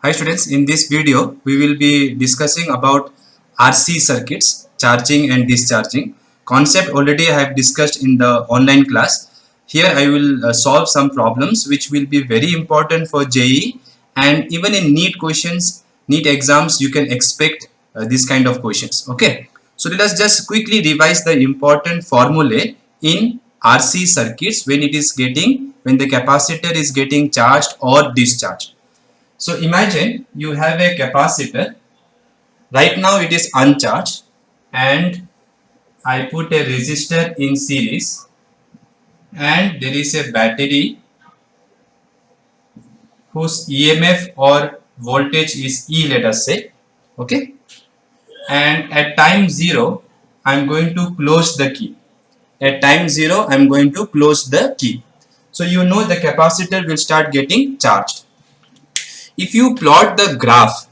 Hi students, in this video we will be discussing about RC circuits, charging and discharging. Concept already I have discussed in the online class. Here I will solve some problems which will be very important for JEE, and even in NEET questions, NEET exams you can expect this kind of questions. Okay, so let us just quickly revise the important formulae in RC circuits when the capacitor is getting charged or discharged. So imagine you have a capacitor. Right now it is uncharged, and I put a resistor in series, and there is a battery whose EMF or voltage is E, let us say. Okay, and at time 0 I am going to close the key. At time 0 I am going to close the key. So you know the capacitor will start getting charged. If you plot the graph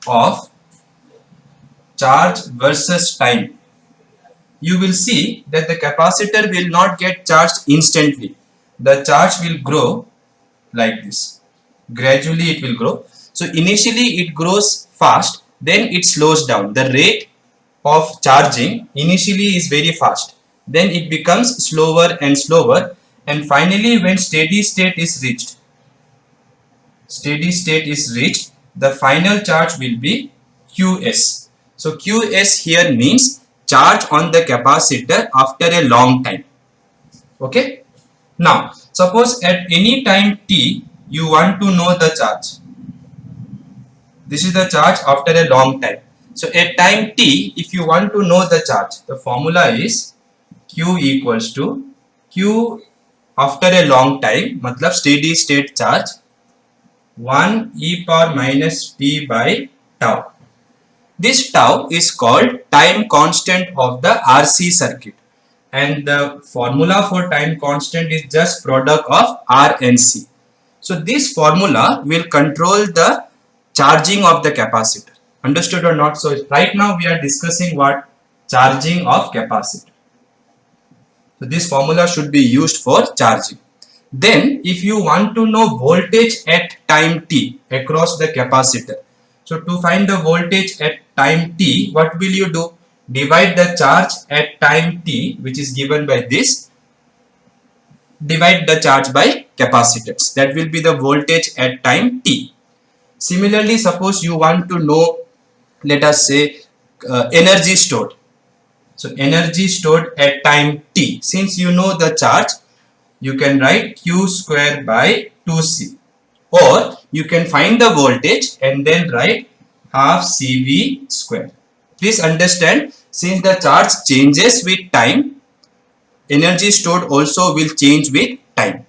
of charge versus time, you will see that the capacitor will not get charged instantly. The charge will grow like this. Gradually it will grow. So initially it grows fast, then it slows down. The rate of charging initially is very fast. Then it becomes slower and slower, and finally when steady state is reached, the final charge will be Qs. So Qs here means charge on the capacitor after a long time. Okay. Now suppose at any time t you want to know the charge. This is the charge after a long time. So at time t, if you want to know the charge, the formula is Q equals to Q after a long time, matlab steady state charge, 1 e power minus t by tau. This tau is called time constant of the RC circuit, and the formula for time constant is just product of R and C. So this formula will control the charging of the capacitor. Understood or not? So right now we are discussing what? Charging of capacitor. So this formula should be used for charging. Then if you want to know voltage at time t across the capacitor, so to find the voltage at time t, what will you do? Divide the charge at time t, which is given by this, divide the charge by capacitance. That will be the voltage at time t. Similarly, suppose you want to know, let us say, energy stored. So energy stored at time t. Since you know the charge, you can write Q square by 2C, or you can find the voltage and then write half CV square. Please understand, since the charge changes with time, energy stored also will change with time.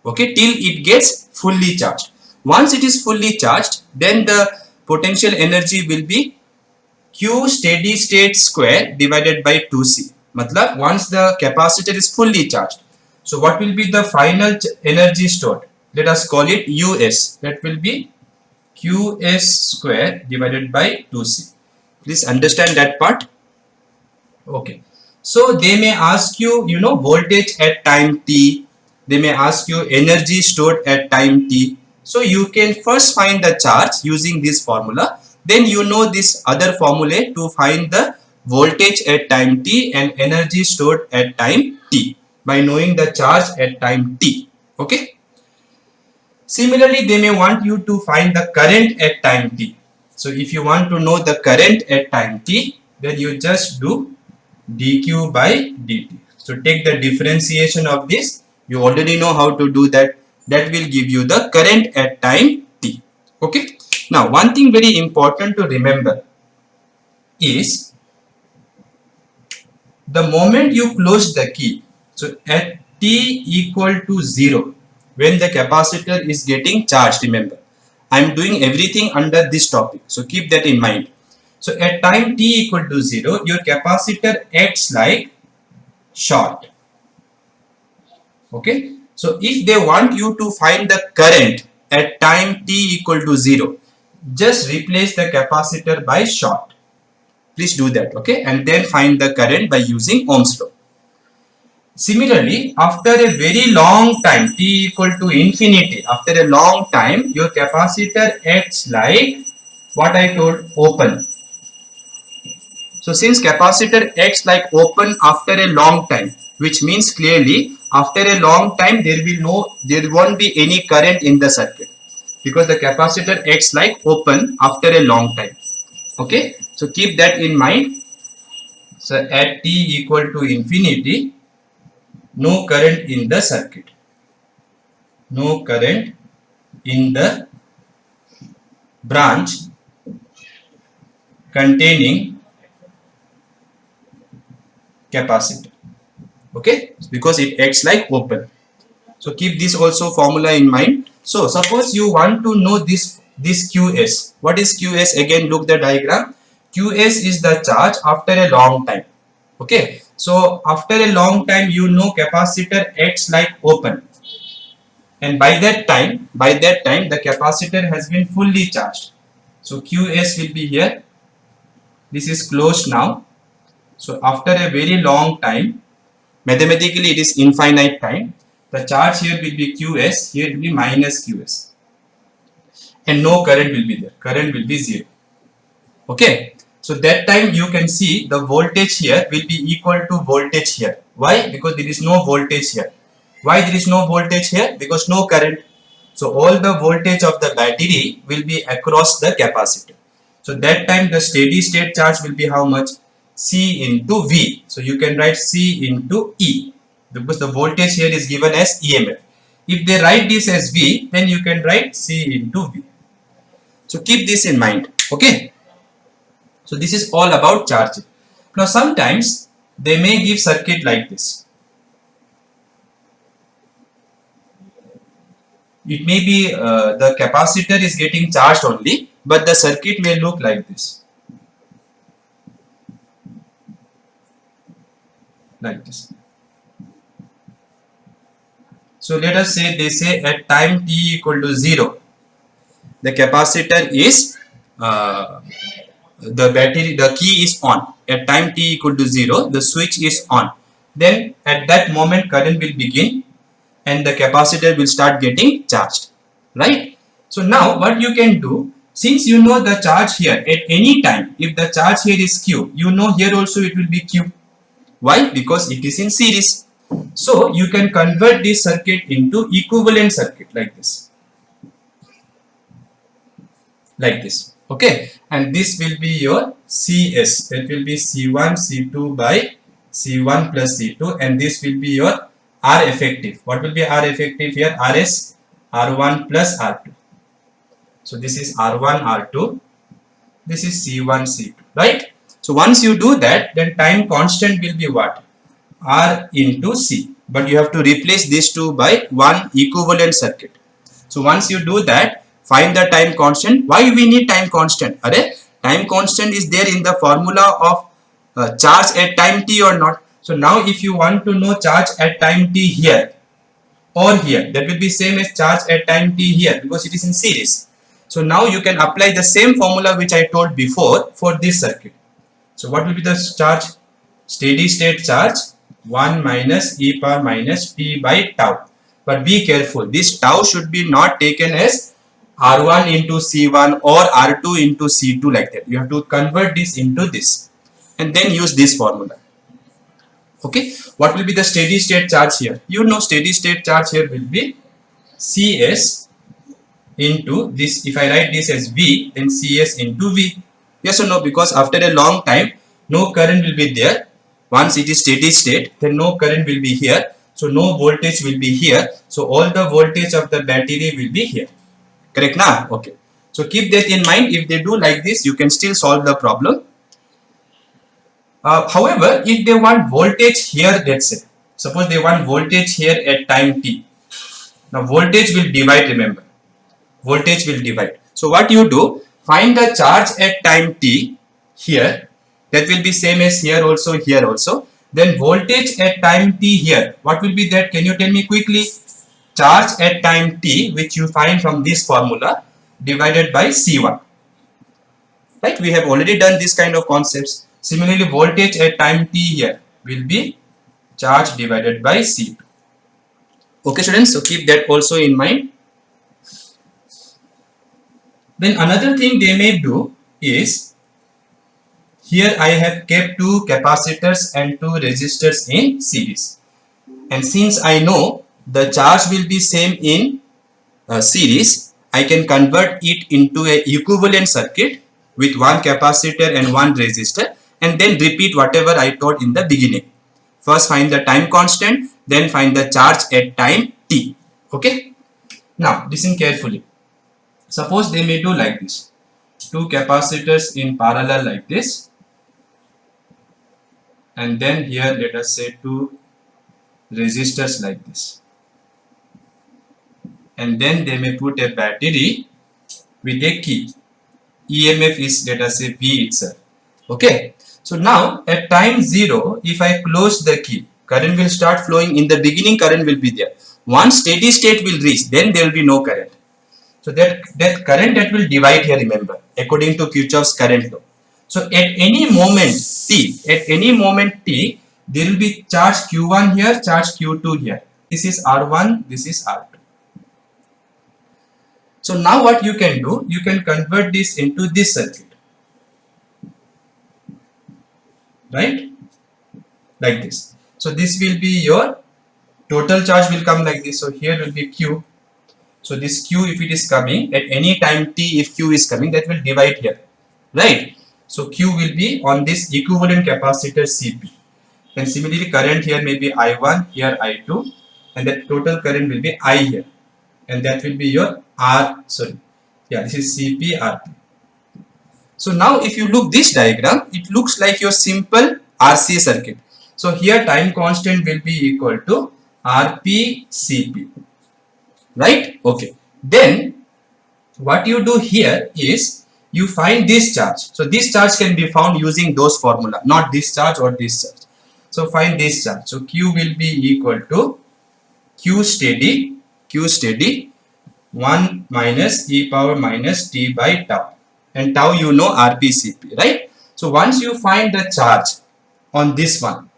Okay, till it gets fully charged. Once it is fully charged, then the potential energy will be Q steady state square divided by 2C. Matlab, once the capacitor is fully charged. So what will be the final energy stored? Let us call it US. That will be Qs square divided by 2C. Please understand that part. Okay. So they may ask you, voltage at time t. They may ask you energy stored at time t. So you can first find the charge using this formula. Then you know this other formula to find the voltage at time t and energy stored at time t by knowing the charge at time t. Okay. Similarly, they may want you to find the current at time t. So if you want to know the current at time t, then you just do dq by dt. So take the differentiation of this. You already know how to do that. That will give you the current at time t. Okay. Now one thing very important to remember is the moment you close the key. So at t equal to 0, when the capacitor is getting charged, remember, I am doing everything under this topic. So keep that in mind. So at time t equal to 0, your capacitor acts like short. Okay. So if they want you to find the current at time t equal to 0, just replace the capacitor by short. Please do that. Okay. And then find the current by using Ohm's law. Similarly, after a very long time, t equal to infinity, after a long time, your capacitor acts like what I told, open. So since capacitor acts like open after a long time, which means clearly after a long time there won't be any current in the circuit, because the capacitor acts like open after a long time. Okay, so keep that in mind. So at t equal to infinity, no current in the circuit, no current in the branch containing capacitor. Okay, because it acts like open. So keep this also formula in mind. So suppose you want to know this Qs. What is Qs? Again, look the diagram. Qs is the charge after a long time. Okay, so after a long time, you know capacitor acts like open, and by that time the capacitor has been fully charged. So Qs will be here. This is closed now. So after a very long time, mathematically it is infinite time, the charge here will be Qs, here will be minus Qs, and no current will be there, current will be 0. Okay, so that time you can see the voltage here will be equal to voltage here. Why? Because there is no voltage here. Why there is no voltage here? Because no current. So all the voltage of the battery will be across the capacitor. So that time the steady state charge will be how much? C into V. So you can write C into E, because the voltage here is given as EMF. If they write this as V, then you can write C into V. So keep this in mind. Okay. So this is all about charging. Now sometimes they may give circuit like this. It may be the capacitor is getting charged only, but the circuit may look like this. Like this. So let us say they say at time t equal to 0, the capacitor is the key is on. At time t equal to 0, the switch is on. Then at that moment current will begin and the capacitor will start getting charged, right? So now what you can do, since you know the charge here at any time, if the charge here is Q, you know here also it will be Q. Why? Because it is in series. So you can convert this circuit into equivalent circuit like this. Like this. Okay. And this will be your CS. That will be C1, C2 by C1 plus C2. And this will be your R effective. What will be R effective here? RS, R1 plus R2. So this is R1, R2. This is C1, C2. Right? So once you do that, then time constant will be what? R into C. But you have to replace these two by one equivalent circuit. So once you do that, find the time constant. Why we need time constant? Time constant is there in the formula of charge at time t or not. So now if you want to know charge at time t here or here, that will be same as charge at time t here, because it is in series. So now you can apply the same formula which I told before for this circuit. So what will be the charge? Steady state charge 1 minus e power minus t by tau. But be careful, this tau should be not taken as R1 into C1 or R2 into C2 like that. You have to convert this into this and then use this formula. Okay, what will be the steady state charge here? You know steady state charge here will be CS into this. If I write this as V, then CS into V. Yes or no? Because after a long time, no current will be there. Once it is steady state, then no current will be here. So no voltage will be here. So all the voltage of the battery will be here. Correct now? Okay. So keep that in mind. If they do like this, you can still solve the problem. However, if they want voltage here, let's say, suppose they want voltage here at time t. Now voltage will divide, remember. Voltage will divide. So what you do, find the charge at time t here. That will be same as here also, here also. Then voltage at time t here. What will be that? Can you tell me quickly? Charge at time t, which you find from this formula, divided by C1. Right? We have already done this kind of concepts. Similarly, voltage at time t here will be charge divided by C2. Okay students, so keep that also in mind. Then another thing they may do is, here I have kept two capacitors and two resistors in series, and since I know the charge will be same in series, I can convert it into a equivalent circuit with one capacitor and one resistor, and then repeat whatever I taught in the beginning. First find the time constant, then find the charge at time t. Okay, now listen carefully. Suppose they may do like this, two capacitors in parallel like this, and then here let us say two resistors like this, and then they may put a battery with a key. EMF is, let us say, V itself. Okay, so now at time 0, if I close the key, current will start flowing. In the beginning current will be there. Once steady state will reach, then there will be no current. So that current that will divide here, remember, according to Kirchhoff's current law. So at any moment t, there will be charge Q1 here, charge Q2 here. This is R1, this is R2. So now what you can do, you can convert this into this circuit, right? Like this. So this will be your total charge will come like this. So here will be Q. So this Q, if it is coming at any time t, if Q is coming, that will divide here, right? So Q will be on this equivalent capacitor Cp. And similarly current here may be I1, here I2, and the total current will be I here. And that will be your this is Cp Rp. So now if you look this diagram, it looks like your simple RC circuit. So here time constant will be equal to Rp Cp, right? Okay, then what you do here is you find this charge. So this charge can be found using those formula, not this charge or this charge. So find this charge. So Q will be equal to Q steady 1 minus e power minus t by tau, and tau you know RPCP, right? So once you find the charge on this one,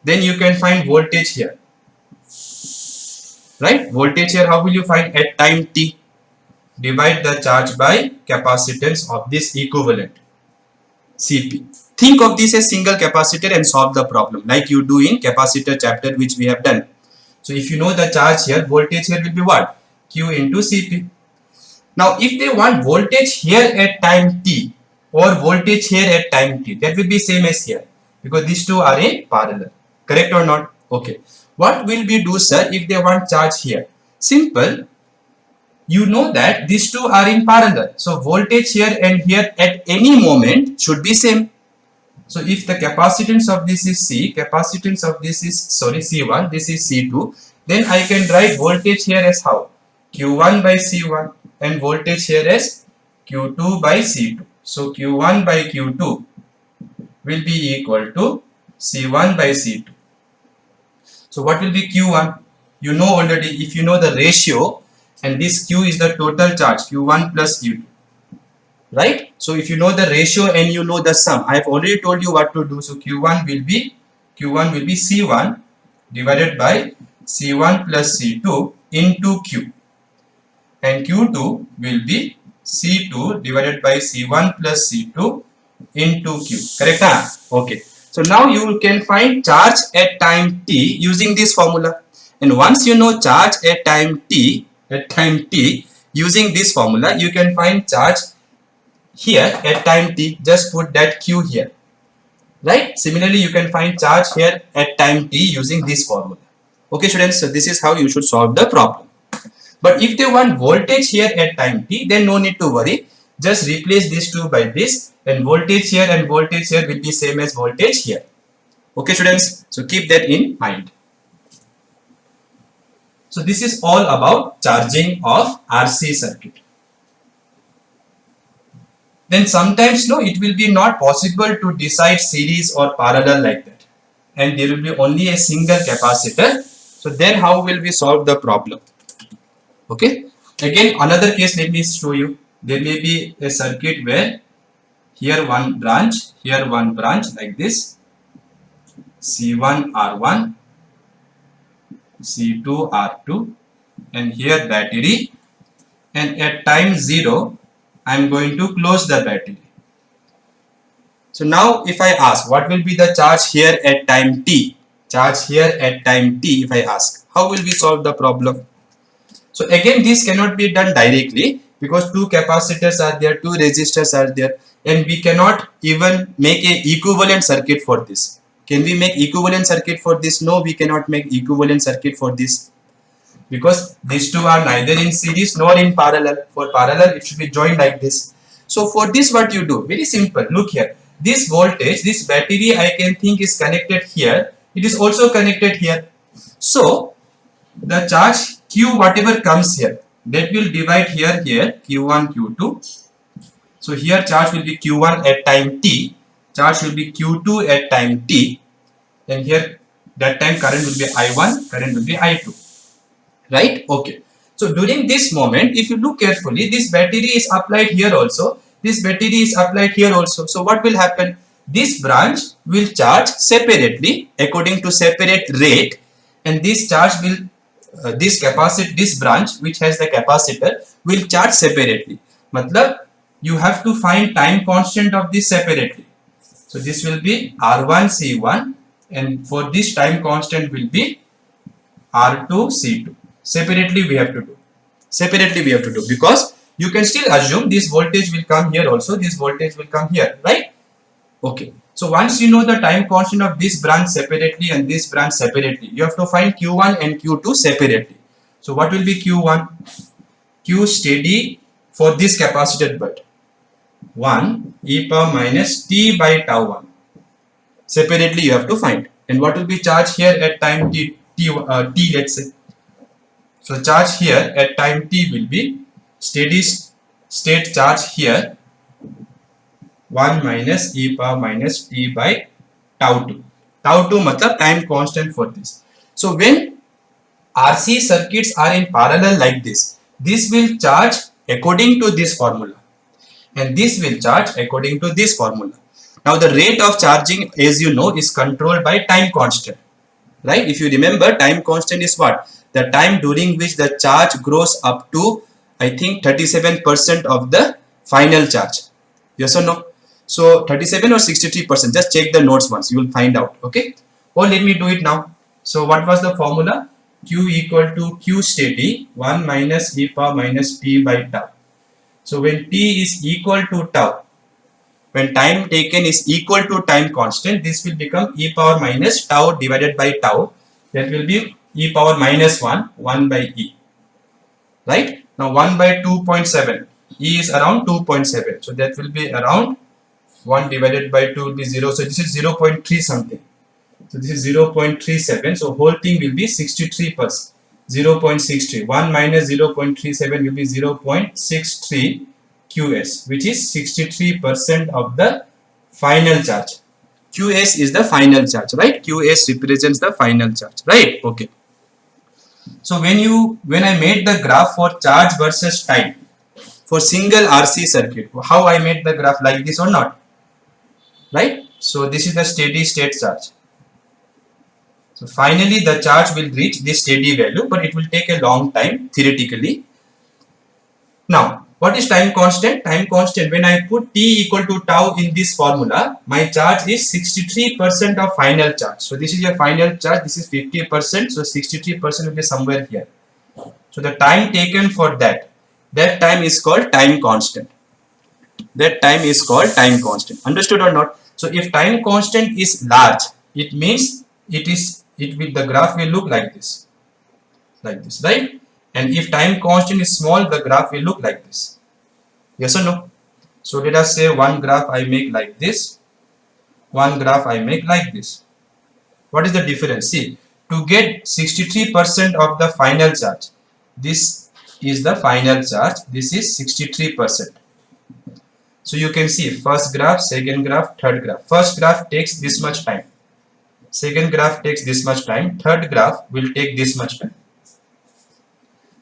then you can find voltage here, right? Voltage here, how will you find? At time t, divide the charge by capacitance of this equivalent Cp. Think of this as single capacitor and solve the problem like you do in capacitor chapter, which we have done. So if you know the charge here, voltage here will be what? Q into Cp. Now if they want voltage here at time t or voltage here at time t, that will be same as here, because these two are in parallel. Correct or not? Okay. What will we do, sir, if they want charge here? Simple. You know that these two are in parallel. So voltage here and here at any moment should be same. So if the capacitance of this is C, capacitance of this is, C1, this is C2, then I can write voltage here as how? Q1 by C1, and voltage here as Q2 by C2. So Q1 by Q2 will be equal to C1 by C2. So what will be Q1? You know already, if you know the ratio, and this Q is the total charge, Q1 plus Q2, right? So if you know the ratio and you know the sum, I have already told you what to do. So Q1 will be C1 divided by C1 plus C2 into Q, and Q2 will be C2 divided by C1 plus C2 into Q. Correct? Huh? Okay. So now you can find charge at time t using this formula, and once you know charge at time t using this formula, you can find charge here at time t. Just put that Q here, right? Similarly, you can find charge here at time t using this formula. Okay students, so this is how you should solve the problem. But if they want voltage here at time t, then no need to worry. Just replace these two by this, and voltage here and voltage here will be same as voltage here. Okay students, so keep that in mind. So this is all about charging of RC circuit. Then sometimes it will be not possible to decide series or parallel like that, and there will be only a single capacitor. So then how will we solve the problem? Okay, again another case, let me show you. There may be a circuit where here one branch, here one branch like this, C1 R1, C2 R2, and here battery, and at time 0 I am going to close the battery. So now if I ask what will be the charge here at time t, charge here at time t, if I ask, how will we solve the problem? So again, this cannot be done directly because two capacitors are there, two resistors are there, and we cannot even make a equivalent circuit for this. Can we make equivalent circuit for this? No, we cannot make equivalent circuit for this because these two are neither in series nor in parallel. For parallel, it should be joined like this. So for this, what you do? Very simple. Look here. This voltage, this battery, I can think is connected here. It is also connected here. So the charge Q, whatever comes here, that will divide here Q1, Q2. So here charge will be Q1 at time t, charge will be Q2 at time t, and here that time current will be I1, current will be I2. Right? Okay. So during this moment, if you look carefully, this battery is applied here also, this battery is applied here also. So what will happen? This branch will charge separately according to separate rate, and this charge will this branch which has the capacitor will charge separately. Matlab, you have to find time constant of this separately. So this will be R1 C1, and for this time constant will be R2 C2. Separately we have to do. Separately we have to do, because you can still assume this voltage will come here also, this voltage will come here, right? Okay. So once you know the time constant of this branch separately and this branch separately, you have to find Q1 and Q2 separately. So what will be Q1? Q steady for this capacitor bit, 1 e power minus t by tau 1. Separately you have to find. And what will be charge here at time t, let's say. So charge here at time t will be steady state charge here 1 minus e power minus t by tau 2. Tau 2 matlab time constant for this. So when RC circuits are in parallel like this will charge according to this formula, and this will charge according to this formula. Now the rate of charging, as you know, is controlled by time constant, right? If you remember, time constant is what? The time during which the charge grows up to, I think, 37% of the final charge. Yes or no? So 37 or 63%, just check the notes once, you will find out. Okay, or let me do it now. So what was the formula? Q equal to Q steady 1 minus e power minus t by tau. So when t is equal to tau, when time taken is equal to time constant, this will become e power minus tau divided by tau. That will be e power minus 1 by e. Right? Now 1 by 2.7. E is around 2.7. So that will be around 1 divided by 2 will be 0. So this is 0.3 something. So this is 0.37. So whole thing will be 63%. 0.63. 1 minus 0.37 will be 0.63 QS, which is 63% of the final charge. QS is the final charge, right? QS represents the final charge, right? Okay. So when I made the graph for charge versus time for single RC circuit, how I made the graph, like this or not, right? So this is the steady state charge. So finally the charge will reach this steady value, but it will take a long time theoretically. Now what is time constant? Time constant, when I put t equal to tau in this formula, my charge is 63% of final charge. So this is your final charge, this is 50%, so 63% will be somewhere here. So the time taken for that time is called time constant. That time is called time constant. Understood or not? So if time constant is large, it means the graph will look like this, right? And if time constant is small, the graph will look like this. Yes or no? So let us say one graph I make like this, one graph I make like this. What is the difference? See, to get 63% of the final charge, this is the final charge, this is 63%. So you can see first graph, second graph, third graph. First graph takes this much time, second graph takes this much time, third graph will take this much time.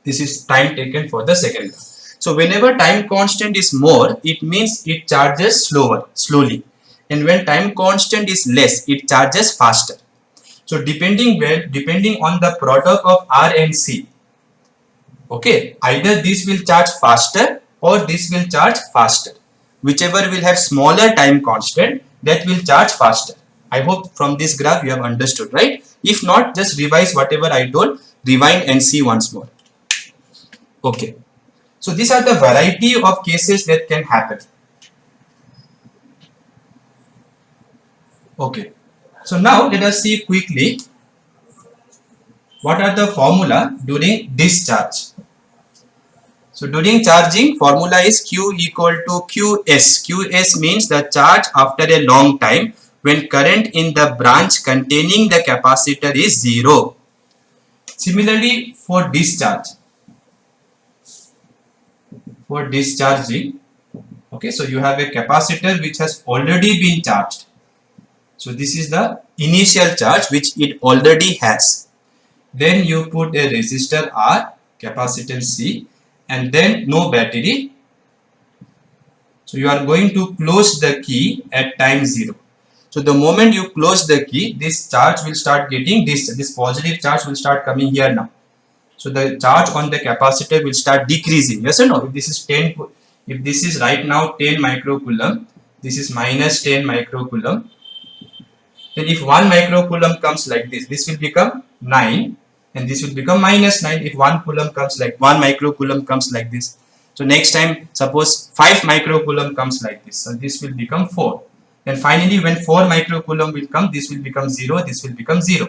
This is time taken for the second graph. So whenever time constant is more, it means it charges slowly, and when time constant is less, it charges faster. So depending on the product of R and C, okay, either this will charge faster or this will charge faster. Whichever will have smaller time constant, that will charge faster. I hope from this graph you have understood, right? If not, just revise whatever I told, rewind and see once more. Okay. So these are the variety of cases that can happen. Okay. So now let us see quickly what are the formula during discharge. So during charging, formula is Q equal to Qs. Qs means the charge after a long time when current in the branch containing the capacitor is 0. Similarly, for discharging, okay, so you have a capacitor which has already been charged. So this is the initial charge which it already has. Then you put a resistor R, capacitance C, and then no battery. So you are going to close the key at time 0. So the moment you close the key, this charge will start getting this positive charge will start coming here now. So the charge on the capacitor will start decreasing. Yes or no? If this is 10, if this is right now 10 microcoulomb, this is minus 10 microcoulomb. Then if 1 microcoulomb comes like this, this will become 9 and this will become minus 9 if 1 coulomb comes like 1 microcoulomb comes like this. So next time suppose 5 microcoulomb comes like this, so this will become 4. And finally when 4 microcoulomb will come, this will become 0, this will become 0.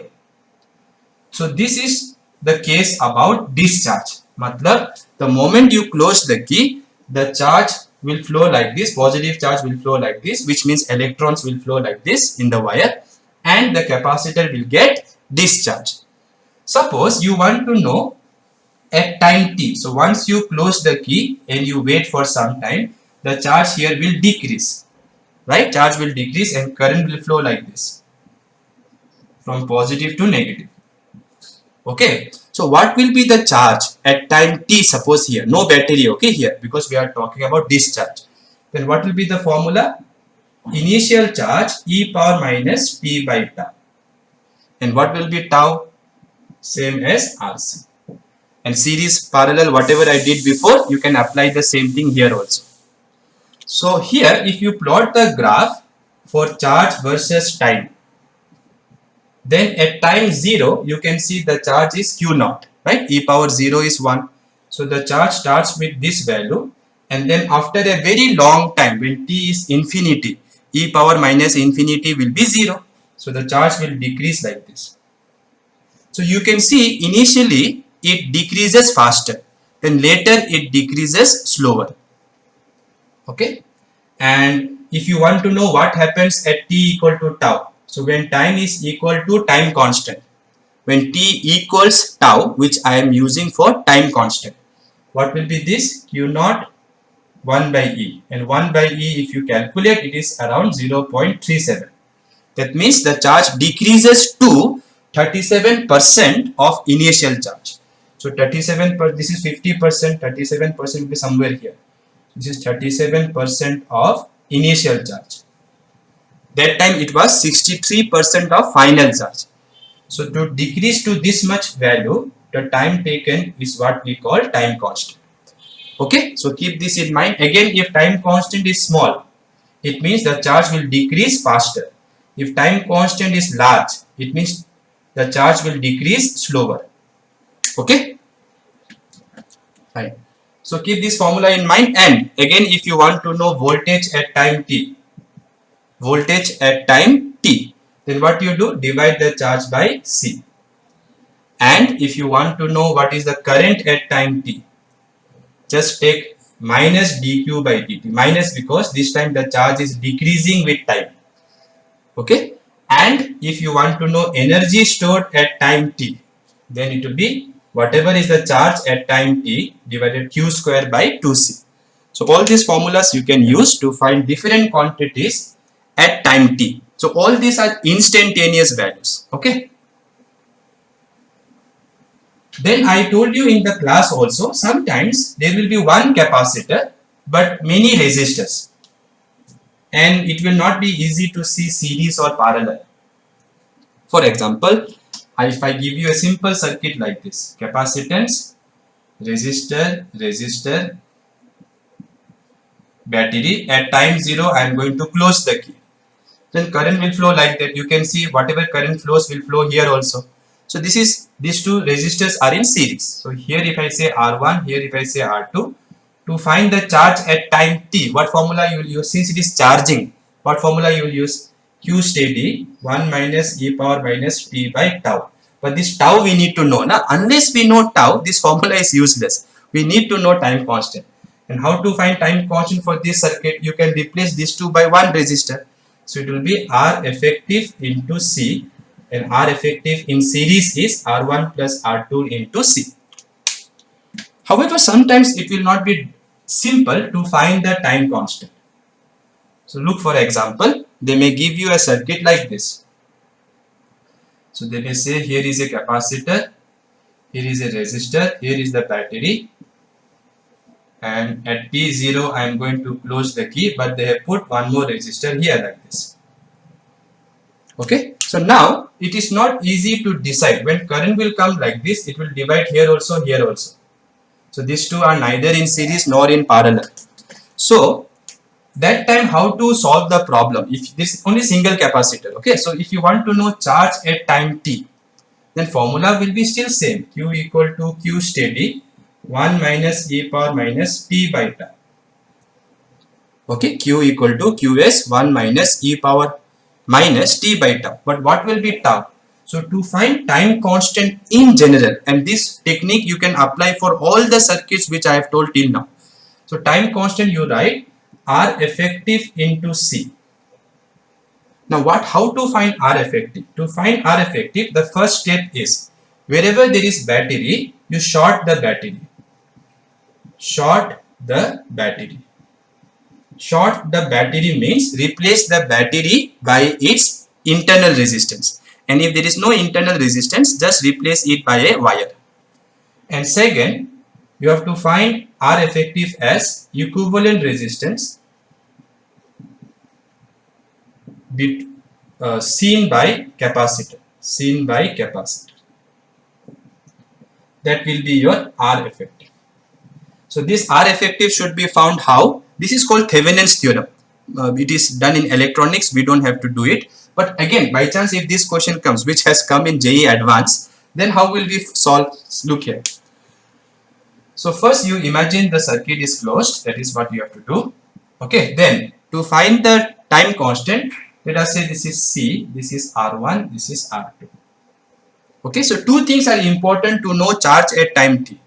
So this is the case about discharge. Matlab, the moment you close the key, the charge will flow like this, positive charge will flow like this, which means electrons will flow like this in the wire and the capacitor will get discharged. Suppose you want to know at time t. So once you close the key and you wait for some time, the charge here will decrease, right? Charge will decrease and current will flow like this from positive to negative. Okay. So what will be the charge at time t? Suppose here no battery, okay, here because we are talking about discharge. Then what will be the formula? Initial charge e power minus t by tau. And what will be tau? Same as RC. And series, parallel, whatever I did before, you can apply the same thing here also. So here if you plot the graph for charge versus time, then at time 0 you can see the charge is Q naught, right? E power 0 is 1. So the charge starts with this value and then after a very long time when t is infinity, e power minus infinity will be 0. So the charge will decrease like this. So you can see initially it decreases faster, then later it decreases slower. Okay. And if you want to know what happens at t equal to tau, so when time is equal to time constant, when t equals tau, which I am using for time constant, what will be this? Q naught 1 by E, and 1 by E if you calculate it is around 0.37. That means the charge decreases to 37% of initial charge. So 37%, this is 50%, 37% will be somewhere here. This is 37% of initial charge. That time it was 63% of final charge. So to decrease to this much value, the time taken is what we call time constant. Okay, so keep this in mind. Again, if time constant is small, it means the charge will decrease faster. If time constant is large, it means the charge will decrease slower. Okay, fine. So keep this formula in mind. And again, if you want to know voltage at time t, then what you do? Divide the charge by C. And if you want to know what is the current at time t, just take minus dq by dt. Minus because this time the charge is decreasing with time. Okay. And if you want to know energy stored at time t, then it will be whatever is the charge at time t divided q square by 2c. So all these formulas you can use to find different quantities at time t. So all these are instantaneous values. Okay. Then I told you in the class also, sometimes there will be one capacitor but many resistors, and it will not be easy to see series or parallel. For example, if I give you a simple circuit like this, capacitance, resistor, battery, at time 0 I am going to close the key. Then current will flow like that. You can see whatever current flows will flow here also. So these two resistors are in series. So here if I say R1, here if I say R2, to find the charge at time t, what formula you will use? Since it is charging, what formula you will use? Q steady 1 minus e power minus t by tau. But this tau we need to know. Now, unless we know tau, this formula is useless. We need to know time constant. And how to find time constant for this circuit? You can replace these two by one resistor. So it will be R effective into C, and R effective in series is R1 plus R2 into C. However, sometimes it will not be simple to find the time constant. So look, for example, they may give you a circuit like this. So they may say here is a capacitor, here is a resistor, here is the battery, and at t0 I am going to close the key, but they have put one more resistor here like this. Okay, so now it is not easy to decide. When current will come like this, it will divide here also, here also. So these two are neither in series nor in parallel. So that time how to solve the problem? If this is only single capacitor, okay, so if you want to know charge at time t, then formula will be still same. Q equal to Q steady 1 minus e power minus t by tau. Okay, Q equal to Qs 1 minus e power minus t by tau. But what will be tau? So to find time constant in general, and this technique you can apply for all the circuits which I have told till now. So time constant you write R effective into C. Now how to find R effective? To find R effective, the first step is wherever there is battery, you short the battery. Short the battery. Short the battery means replace the battery by its internal resistance. And if there is no internal resistance, just replace it by a wire. And second, you have to find R effective as equivalent resistance seen by capacitor. Seen by capacitor. That will be your R effective. So this R effective should be found how? This is called Thevenin's theorem. It is done in electronics. We don't have to do it. But again, by chance if this question comes, which has come in JEE Advanced, then how will we solve? Look here. So first you imagine the circuit is closed. That is what you have to do. Okay. Then to find the time constant, let us say this is C, this is R1, this is R2. Okay. So two things are important to know charge at time t.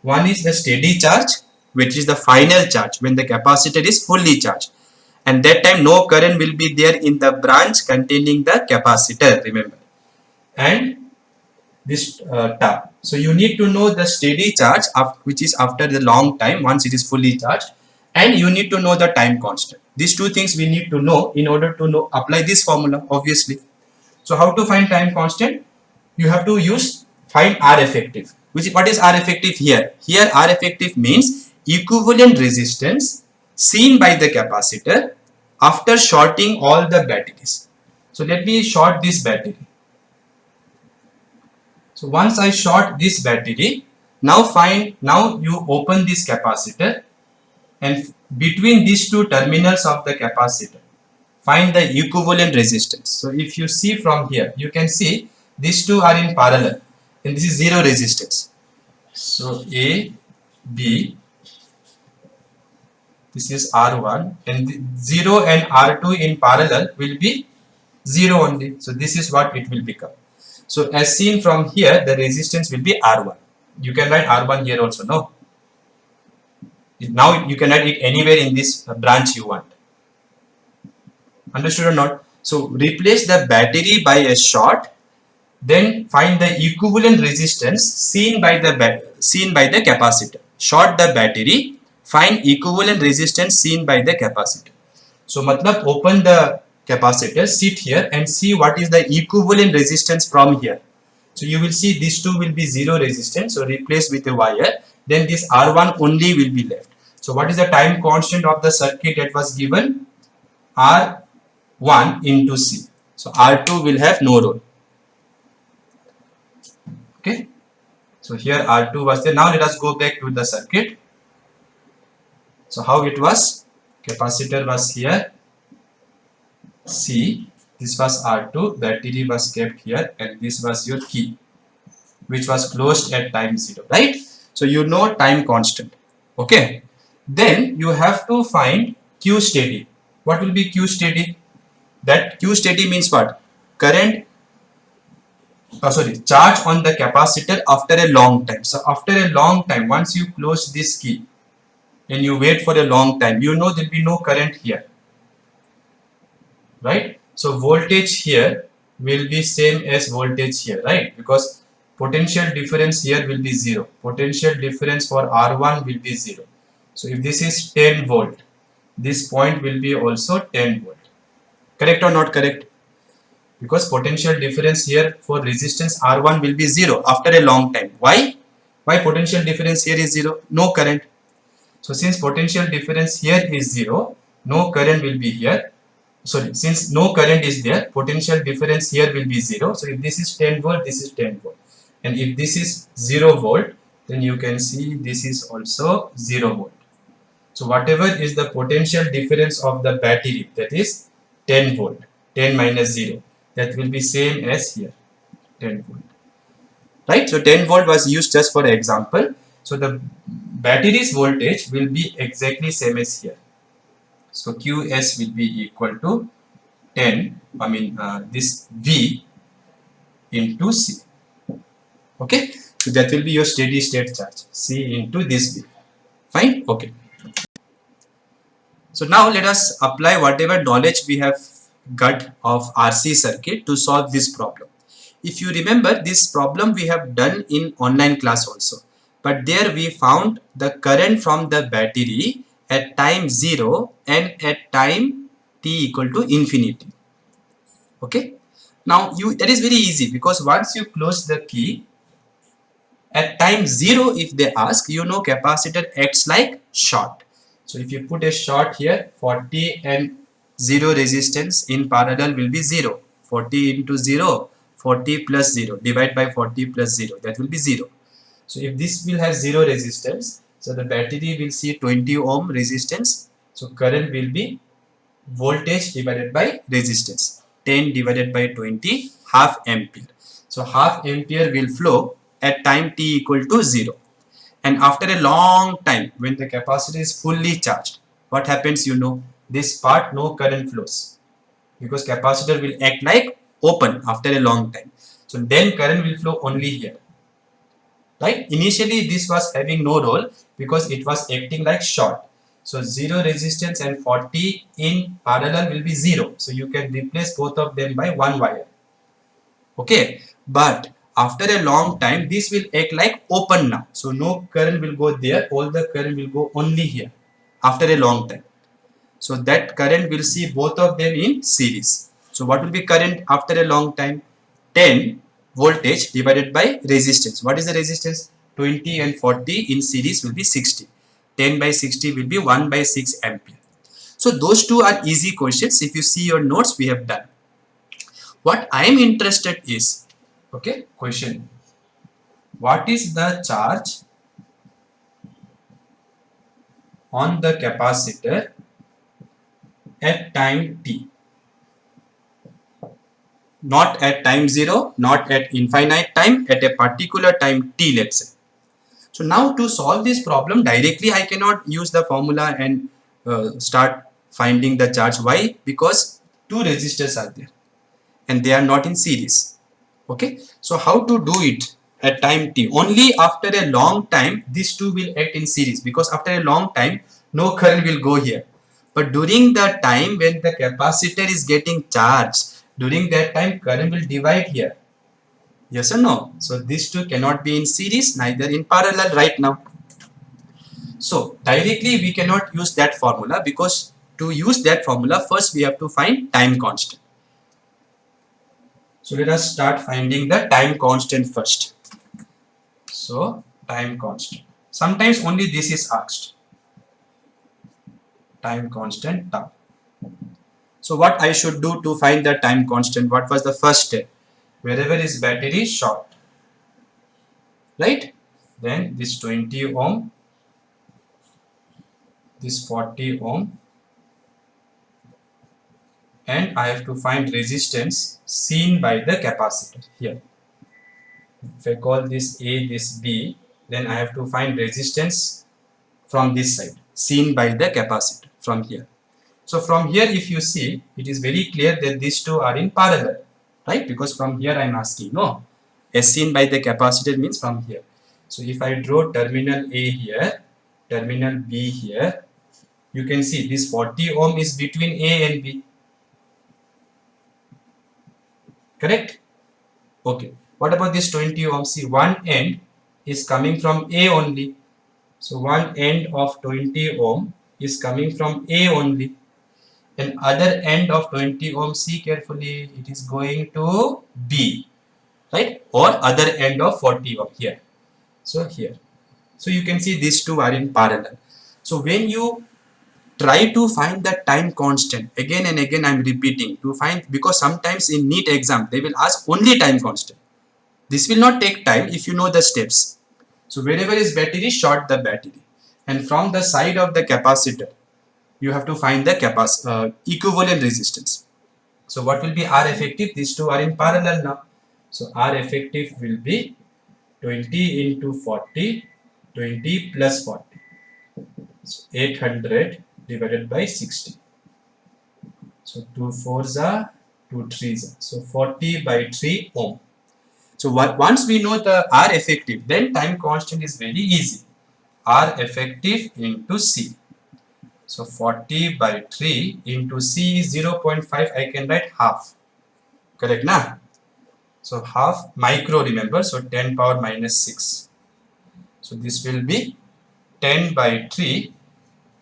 One is the steady charge, which is the final charge when the capacitor is fully charged. And that time no current will be there in the branch containing the capacitor, remember. And this tau. So you need to know the steady charge which is after the long time once it is fully charged, and you need to know the time constant. These two things we need to know in order to apply this formula, obviously. So how to find time constant? You have to find R effective. What is R effective here? Here R effective means equivalent resistance seen by the capacitor after shorting all the batteries. So let me short this battery. So once I short this battery, now you open this capacitor, and between these two terminals of the capacitor, find the equivalent resistance. So if you see from here, you can see these two are in parallel, and this is zero resistance. So A, B, this is R1, and 0 and R2 in parallel will be 0 only. So this is what it will become. So as seen from here, the resistance will be R1. You can write R1 here also, no? Now you can write it anywhere in this branch you want. Understood or not? So replace the battery by a short, then find the equivalent resistance seen by the capacitor. Short the battery, find equivalent resistance seen by the capacitor. So matlab open the capacitor, sit here and see what is the equivalent resistance from here. So you will see these two will be zero resistance, so replace with a wire, then this R1 only will be left. So what is the time constant of the circuit that was given? R1 into C. So R2 will have no role. Okay, so here R2 was there. Now let us go back to the circuit. So how it was? Capacitor was here, C, this was R2, battery was kept here, and this was your key, which was closed at time 0, right? So you know time constant. Okay, then you have to find Q steady. What will be Q steady? That Q steady means what? Current, charge on the capacitor after a long time. So after a long time, once you close this key and you wait for a long time, you know there will be no current here, right? So voltage here will be same as voltage here, right? Because potential difference here will be 0. Potential difference for R1 will be 0. So if this is 10 volt, this point will be also 10 volt. Correct or not correct? Because potential difference here for resistance R1 will be 0 after a long time. Why? Why potential difference here is 0? No current. So since potential difference here is 0, no current will be here. Sorry, since no current is there, potential difference here will be 0. So if this is 10 volt, this is 10 volt. And if this is 0 volt, then you can see this is also 0 volt. So whatever is the potential difference of the battery, that is 10 volt, 10 minus 0, that will be same as here, 10 volt. Right? So 10 volt was used just for example. So the battery's voltage will be exactly same as here. So Qs will be equal to 10, this V into C. Okay, so that will be your steady state charge, C into this V. Fine. Okay, so now let us apply whatever knowledge we have got of RC circuit to solve this problem. If you remember, this problem we have done in online class also, but there we found the current from the battery at time 0 and at time t equal to infinity. Okay, now that is very easy, because once you close the key at time 0, if they ask, you know capacitor acts like short. So if you put a short here, 40 and 0 resistance in parallel will be 0. 40 into 0, 40 plus 0, divide by 40 plus 0, that will be 0. So if this will have 0 resistance, so the battery will see 20 ohm resistance. So current will be voltage divided by resistance. 10 divided by 20, half ampere. So half ampere will flow at time t equal to 0. And after a long time, when the capacitor is fully charged, what happens? You know, this part no current flows, because capacitor will act like open after a long time. So then current will flow only here, right? Initially this was having no role because it was acting like short. So 0 resistance and 40 in parallel will be 0. So you can replace both of them by one wire. Okay, but after a long time this will act like open now. So no current will go there, all the current will go only here after a long time. So that current will see both of them in series. So what will be current after a long time? 10 voltage divided by resistance. What is the resistance? 20 and 40 in series will be 60. 10 by 60 will be 1 by 6 ampere. So those two are easy questions. If you see your notes, we have done. What I am interested is, okay, question. What is the charge on the capacitor at time t? Not at time 0, not at infinite time, at a particular time t, let's say. So now to solve this problem directly, I cannot use the formula and start finding the charge. Why? Because two resistors are there and they are not in series. Okay, so how to do it at time t? Only after a long time these two will act in series, because after a long time no current will go here. But during the time when the capacitor is getting charged, during that time current will divide here. Yes or no? So these two cannot be in series, neither in parallel right now. So directly we cannot use that formula, because to use that formula first we have to find time constant. So let us start finding the time constant first. So time constant. Sometimes only this is asked. Time constant tau. So what I should do to find the time constant? What was the first step? Wherever is battery, short. right? Then this 20 ohm, this 40 ohm, and I have to find resistance seen by the capacitor here. If I call this A, this B, then I have to find resistance from this side seen by the capacitor from here. So from here, if you see, it is very clear that these two are in parallel, right? Because from here I am asking, no, as seen by the capacitor means from here. So if I draw terminal A here, terminal B here, you can see this 40 ohm is between A and B, correct? Okay. What about this 20 ohm? See, one end is coming from A only. So one end of 20 ohm is coming from A only. And other end of 20 ohm, see carefully, it is going to B, right? Or other end of 40 ohm here. So here. So you can see these two are in parallel. So when you try to find the time constant, again and again I'm repeating, to find, because sometimes in NEET exam they will ask only time constant. This will not take time if you know the steps. So wherever is battery, short the battery. And from the side of the capacitor, you have to find the equivalent resistance. So what will be R effective? These two are in parallel now. So R effective will be 20 into 40, 20 plus 40. So 800 divided by 60. So 2 4s are 2 3s are. So 40 by 3 ohm. So once we know the R effective, then time constant is very easy. R effective into C. So 40 by 3 into C is 0.5. I can write half. Correct na? So half micro, remember. So 10 power minus 6. So this will be 10 by 3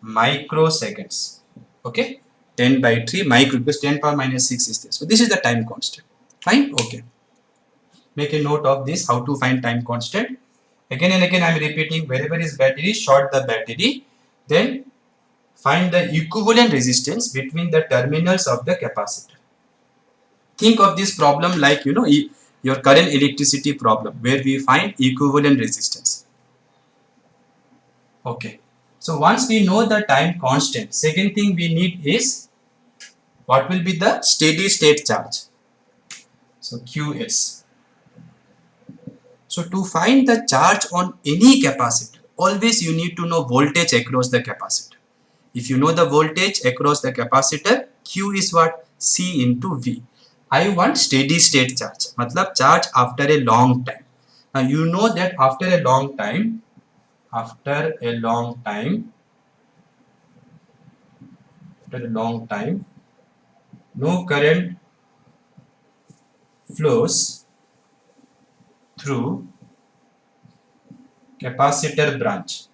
microseconds. Okay. 10 by 3 micro, because 10 power minus 6 is this. So this is the time constant. Fine. Okay. Make a note of this, how to find time constant. Again and again I am repeating, wherever is battery, short the battery. Then find the equivalent resistance between the terminals of the capacitor. Think of this problem like, your current electricity problem, where we find equivalent resistance. Okay. So once we know the time constant, second thing we need is, what will be the steady state charge? So Qs. So to find the charge on any capacitor, always you need to know voltage across the capacitor. If you know the voltage across the capacitor, Q is what? C into V. I want steady state charge, matlab charge after a long time. Now you know that after a long time, no current flows through capacitor branch,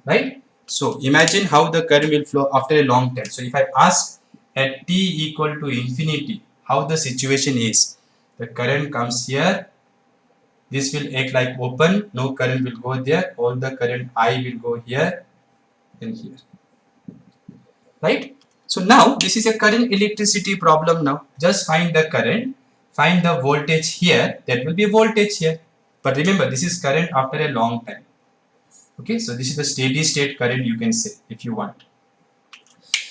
right? So imagine how the current will flow after a long time. So if I ask at t equal to infinity, how the situation is, the current comes here, this will act like open, no current will go there, all the current I will go here and here, right? So now this is a current electricity problem. Now just find the current, find the voltage here, that will be voltage here. But remember, this is current after a long time. Okay, so this is the steady state current, you can say, if you want.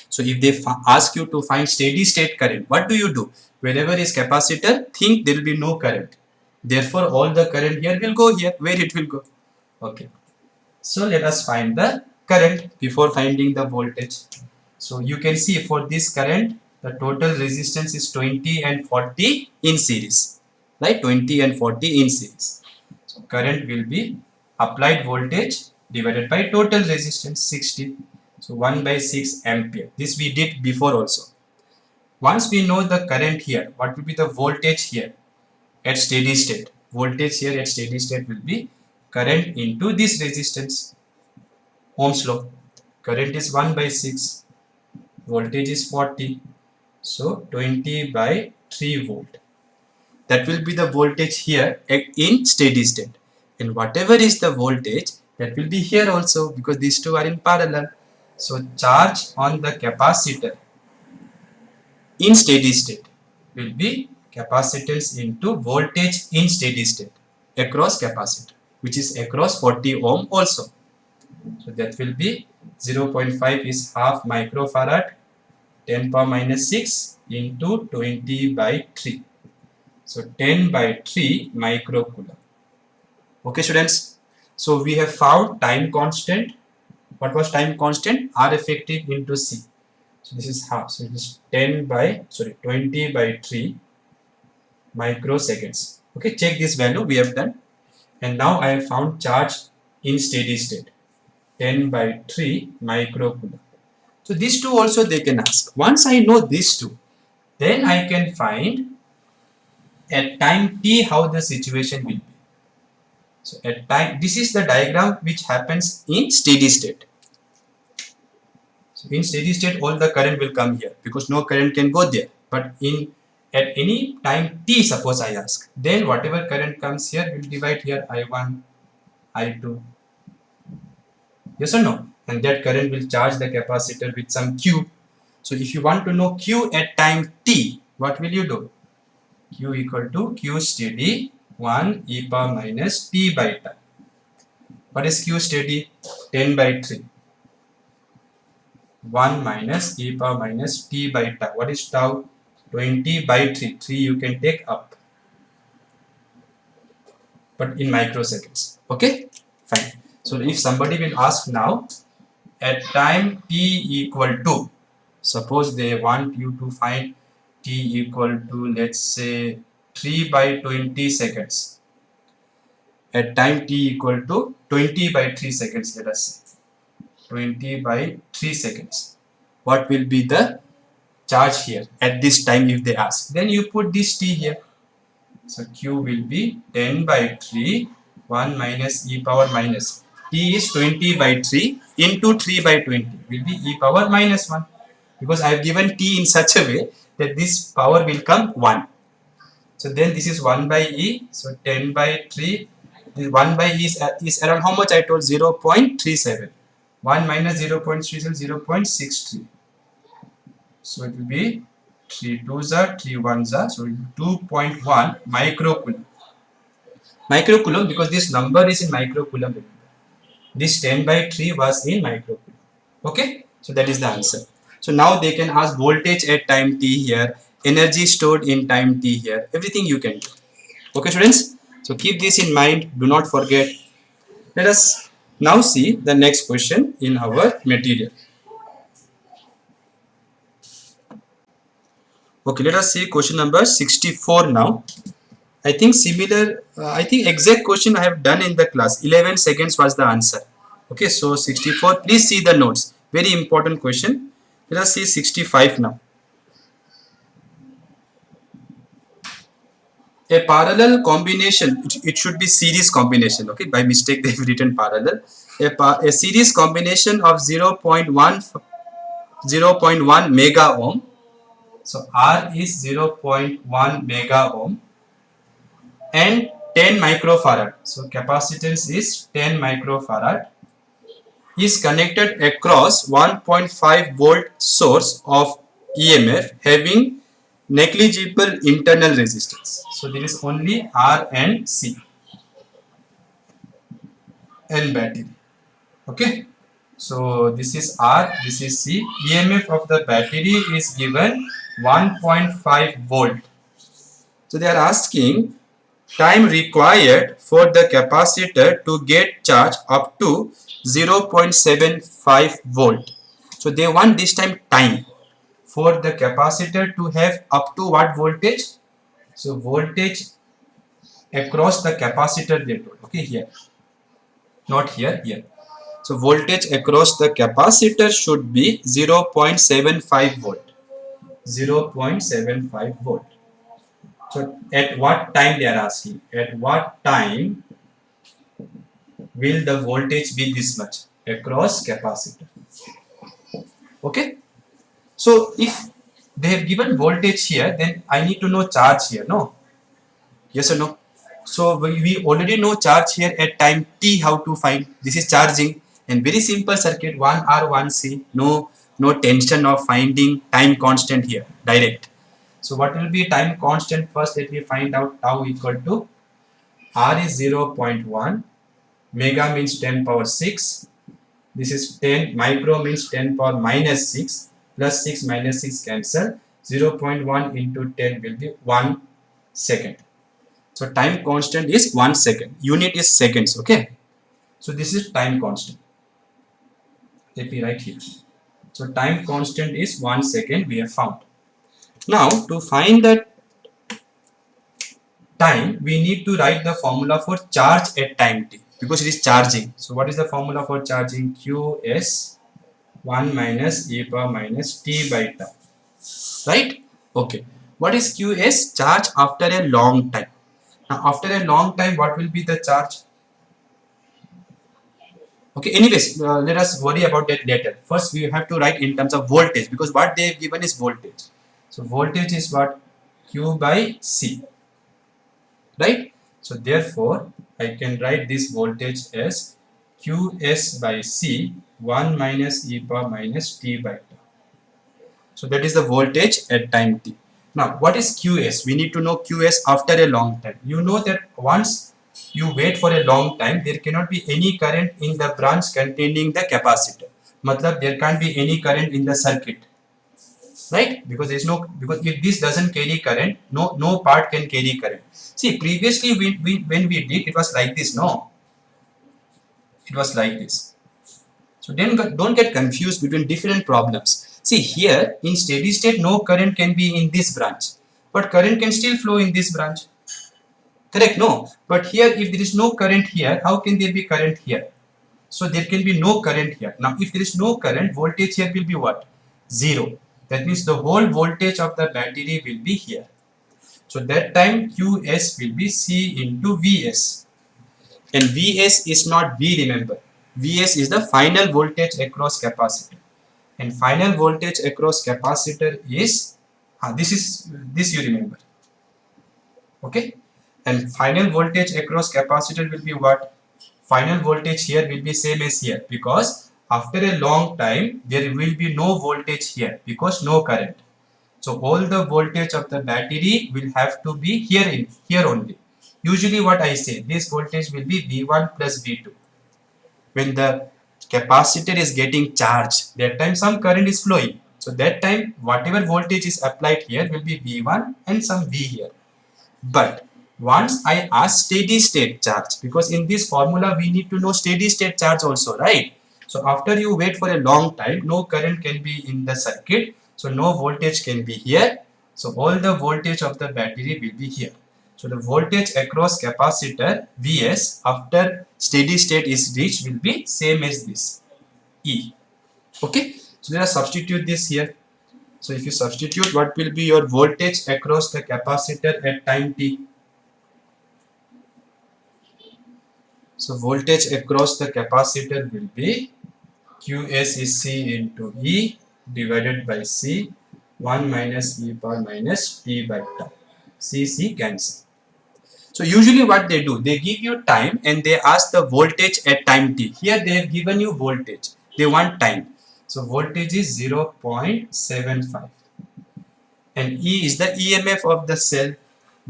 So if they ask you to find steady state current, what do you do? Wherever is capacitor, think there will be no current. Therefore, all the current here will go here, where it will go. Okay. So let us find the current before finding the voltage. So you can see for this current, the total resistance is 20 and 40 in series, right? 20 and 40 in series. So current will be applied voltage divided by total resistance, 60. So 1 by 6 ampere. This we did before also. Once we know the current here, what will be the voltage here at steady state? Voltage here at steady state will be current into this resistance. Ohm's law. Current is 1 by 6. Voltage is 40. So 20 by 3 volt. That will be the voltage here in steady state. And whatever is the voltage, that will be here also, because these two are in parallel. So charge on the capacitor in steady state will be capacitance into voltage in steady state. across capacitor, which is across 40 ohm also. So that will be 0.5 is half microfarad, 10 power minus 6 into 20 by 3. So 10 by 3 microcoulomb. Okay, students. So we have found time constant. What was time constant? R effective into C. So this is half. So it is 20 by 3 microseconds. Okay, check this value we have done. And now I have found charge in steady state. 10 by 3 microcoulomb. So these two also they can ask. Once I know these two, then I can find at time t how the situation will be. So at time, this is the diagram which happens in steady state. So in steady state, all the current will come here because no current can go there. But in at any time t, suppose I ask, then whatever current comes here will divide here I1, I2. Yes or no? And that current will charge the capacitor with some Q. So if you want to know Q at time t, what will you do? Q equal to Q steady 1 e power minus t by time. What is Q steady? 10 by 3. 1 minus e power minus t by tau. What is tau? 20 by 3. 3 you can take up. But in microseconds. Okay? Fine. So if somebody will ask now, at time t equal to, suppose they want you to find t equal to, let's say, 3 by 20 seconds. At time t equal to 20 by 3 seconds, let us say. 20 by 3 seconds. What will be the charge here at this time if they ask? Then you put this t here. So Q will be 10 by 3, 1 minus e power minus. T is 20 by 3 into 3 by 20 will be e power minus 1. Because I have given t in such a way that this power will come 1. So then this is 1 by e. So 10 by 3. This 1 by e is around how much I told? 0.37. 1 minus 0.37, 0.63. So it will be 3 2s are 3 1s are, so 2.1 microcoulomb. Microcoulomb because this number is in microcoulomb. This 10 by 3 was in microcoulomb. Okay, so that is the answer. So now they can ask voltage at time t here, energy stored in time t here, everything you can do. Okay, students. So keep this in mind. Do not forget. Let us now see the next question in our material. Okay, let us see question number 64 now. I think similar, I think exact question I have done in the class. 11 seconds was the answer. Okay, so 64, please see the notes. Very important question. Let us see 65 now. A parallel combination, it should be series combination. Okay, by mistake they have written parallel. A series combination of 0.1 mega ohm. So R is 0.1 mega ohm and 10 microfarad. So capacitance is 10 microfarad is connected across 1.5 volt source of EMF having negligible internal resistance. So there is only R and C and battery. Okay. So this is R, this is C. EMF of the battery is given 1.5 volt. So they are asking time required for the capacitor to get charge up to 0.75 volt. So they want this time for the capacitor to have up to what voltage? So voltage across the capacitor they told. Okay, here. Not here, here. So voltage across the capacitor should be 0.75 volt. 0.75 volt. So at what time they are asking? At what time will the voltage be this much across capacitor? Okay. So if they have given voltage here, then I need to know charge here. No? Yes or no? So we already know charge here at time t. How to find? This is charging and very simple circuit. 1R 1C. No tension of finding time constant here. Direct. So what will be time constant? First let me find out tau equal to R is 0.1, mega means 10 power 6, this is 10, micro means 10 power minus 6, plus 6 minus 6 cancel, 0.1 into 10 will be 1 second. So time constant is 1 second, unit is seconds, okay. So this is time constant. Let me write here. So time constant is 1 second we have found. Now to find the time, we need to write the formula for charge at time t because it is charging. So what is the formula for charging? Qs 1 minus e power minus t by tau. Right? Okay. What is Qs? Charge after a long time. Now after a long time, what will be the charge? Okay, anyways, let us worry about that later. First, we have to write in terms of voltage because what they have given is voltage. So voltage is what? Q by C. Right? So therefore, I can write this voltage as Qs by C 1 minus e power minus t by tau. So that is the voltage at time t. Now, what is Qs? We need to know Qs after a long time. You know that once you wait for a long time, there cannot be any current in the branch containing the capacitor. Matlab, there can't be any current in the circuit, right? Because there is no, because if this doesn't carry current, no part can carry current. See, previously when we did, it was like this. No, it was like this. So then don't get confused between different problems. See here in steady state, no current can be in this branch, but current can still flow in this branch. Correct? No. But here, if there is no current here, how can there be current here? So there can be no current here. Now, if there is no current, voltage here will be what? 0. That means the whole voltage of the battery will be here. So that time Qs will be C into Vs. And Vs is not V, remember. Vs is the final voltage across capacitor. And final voltage across capacitor is, this you remember. Okay. And final voltage across capacitor will be what? Final voltage here will be same as here because after a long time there will be no voltage here because no current. So all the voltage of the battery will have to be here only. Usually what I say, this voltage will be V1 plus V2. When the capacitor is getting charged, that time some current is flowing. So that time whatever voltage is applied here will be V1 and some V here. But once I ask steady state charge, because in this formula we need to know steady state charge also, right? So after you wait for a long time, no current can be in the circuit, so no voltage can be here. So all the voltage of the battery will be here. So the voltage across capacitor Vs after steady state is reached will be same as this E. Okay, so let us substitute this here. So if you substitute, what will be your voltage across the capacitor at time t? So voltage across the capacitor will be Qs is C into E divided by C 1 minus e power minus t by tau. C cancel. So usually what they do, they give you time and they ask the voltage at time t. Here they have given you voltage. They want time. So voltage is 0.75. And E is the EMF of the cell,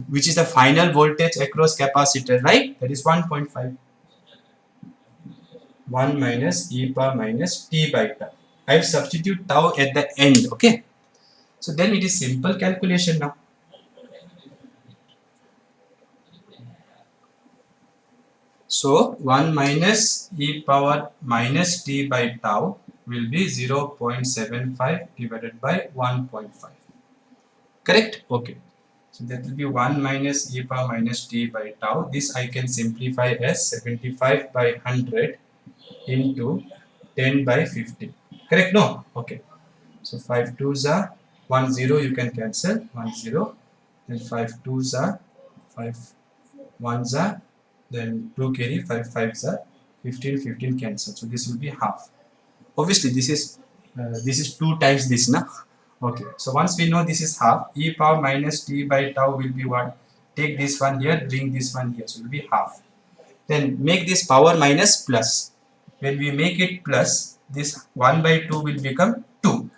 which is the final voltage across capacitor, right? That is 1.5. 1 minus e power minus t by tau. I will substitute tau at the end, okay? So then it is simple calculation now. So 1 minus e power minus t by tau will be 0.75 divided by 1.5. Correct? Okay. So that will be 1 minus e power minus t by tau. This I can simplify as 75 by 100 into 10 by 50. Correct? No? Okay. So 5 2s are 1 0, you can cancel 1 0. Then 5 2s are 5 1s are, then 2 carry, 5 5s are 15 15 cancel. So this will be half. Obviously this is 2 times this now. Okay, so once we know this is half, e power minus t by tau will be what? Take this one here, bring this one here, so it will be half. Then make this power minus plus. When we make it plus, this 1 by 2 will become 2,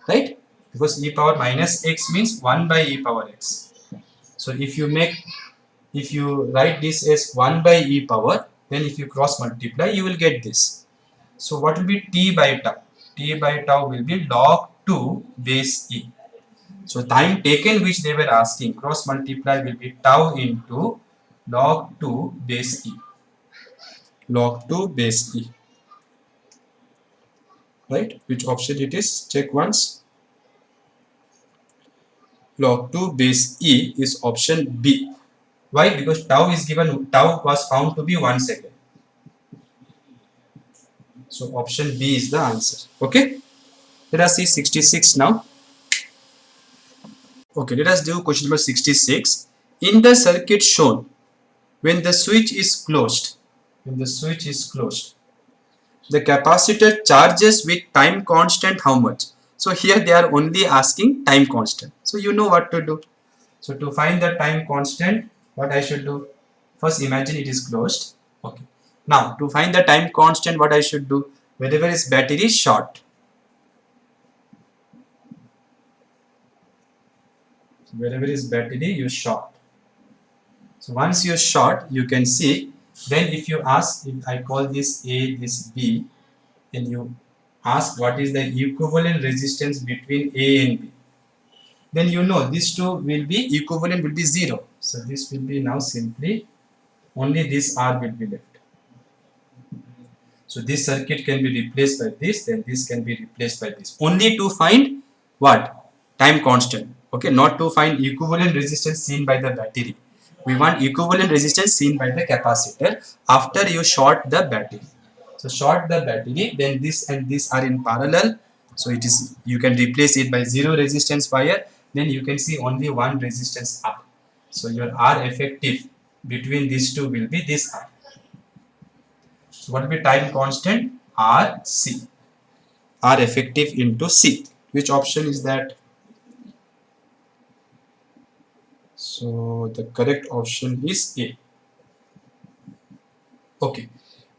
right? Because e power minus x means 1 by e power x. So if you make if you write this as 1 by e power, then if you cross multiply, you will get this. So what will be t by tau? T by tau will be log 2 base e. So time taken which they were asking, cross multiply will be tau into log 2 base e. Log 2 base e. Right? Which option it is? Check once. Log 2 base e is option B. Why? Because tau is given, tau was found to be 1 second. So option B is the answer. Okay. Let us see 66 now. Okay, let us do question number 66. In the circuit shown, when the switch is closed, the capacitor charges with time constant how much? So here they are only asking time constant. So you know what to do. So to find the time constant, what I should do? First imagine it is closed. Okay. Now to find the time constant, what I should do? Wherever is battery short. So wherever is battery, you short. So once you short, you can see. Then if you ask, if I call this A, this B, then you ask what is the equivalent resistance between A and B. Then you know these two will be equivalent, will be 0. So this will be now simply only this R will be left. So this circuit can be replaced by this, then this can be replaced by this. Only to find what? Time constant. Okay, not to find equivalent resistance seen by the battery. We want equivalent resistance seen by the capacitor after you short the battery. So short the battery, then this and this are in parallel. So it is, you can replace it by 0 resistance wire. Then you can see only one resistance R. So your R effective between these two will be this R. So what will be time constant? RC. R effective into C. Which option is that? So the correct option is A. Okay.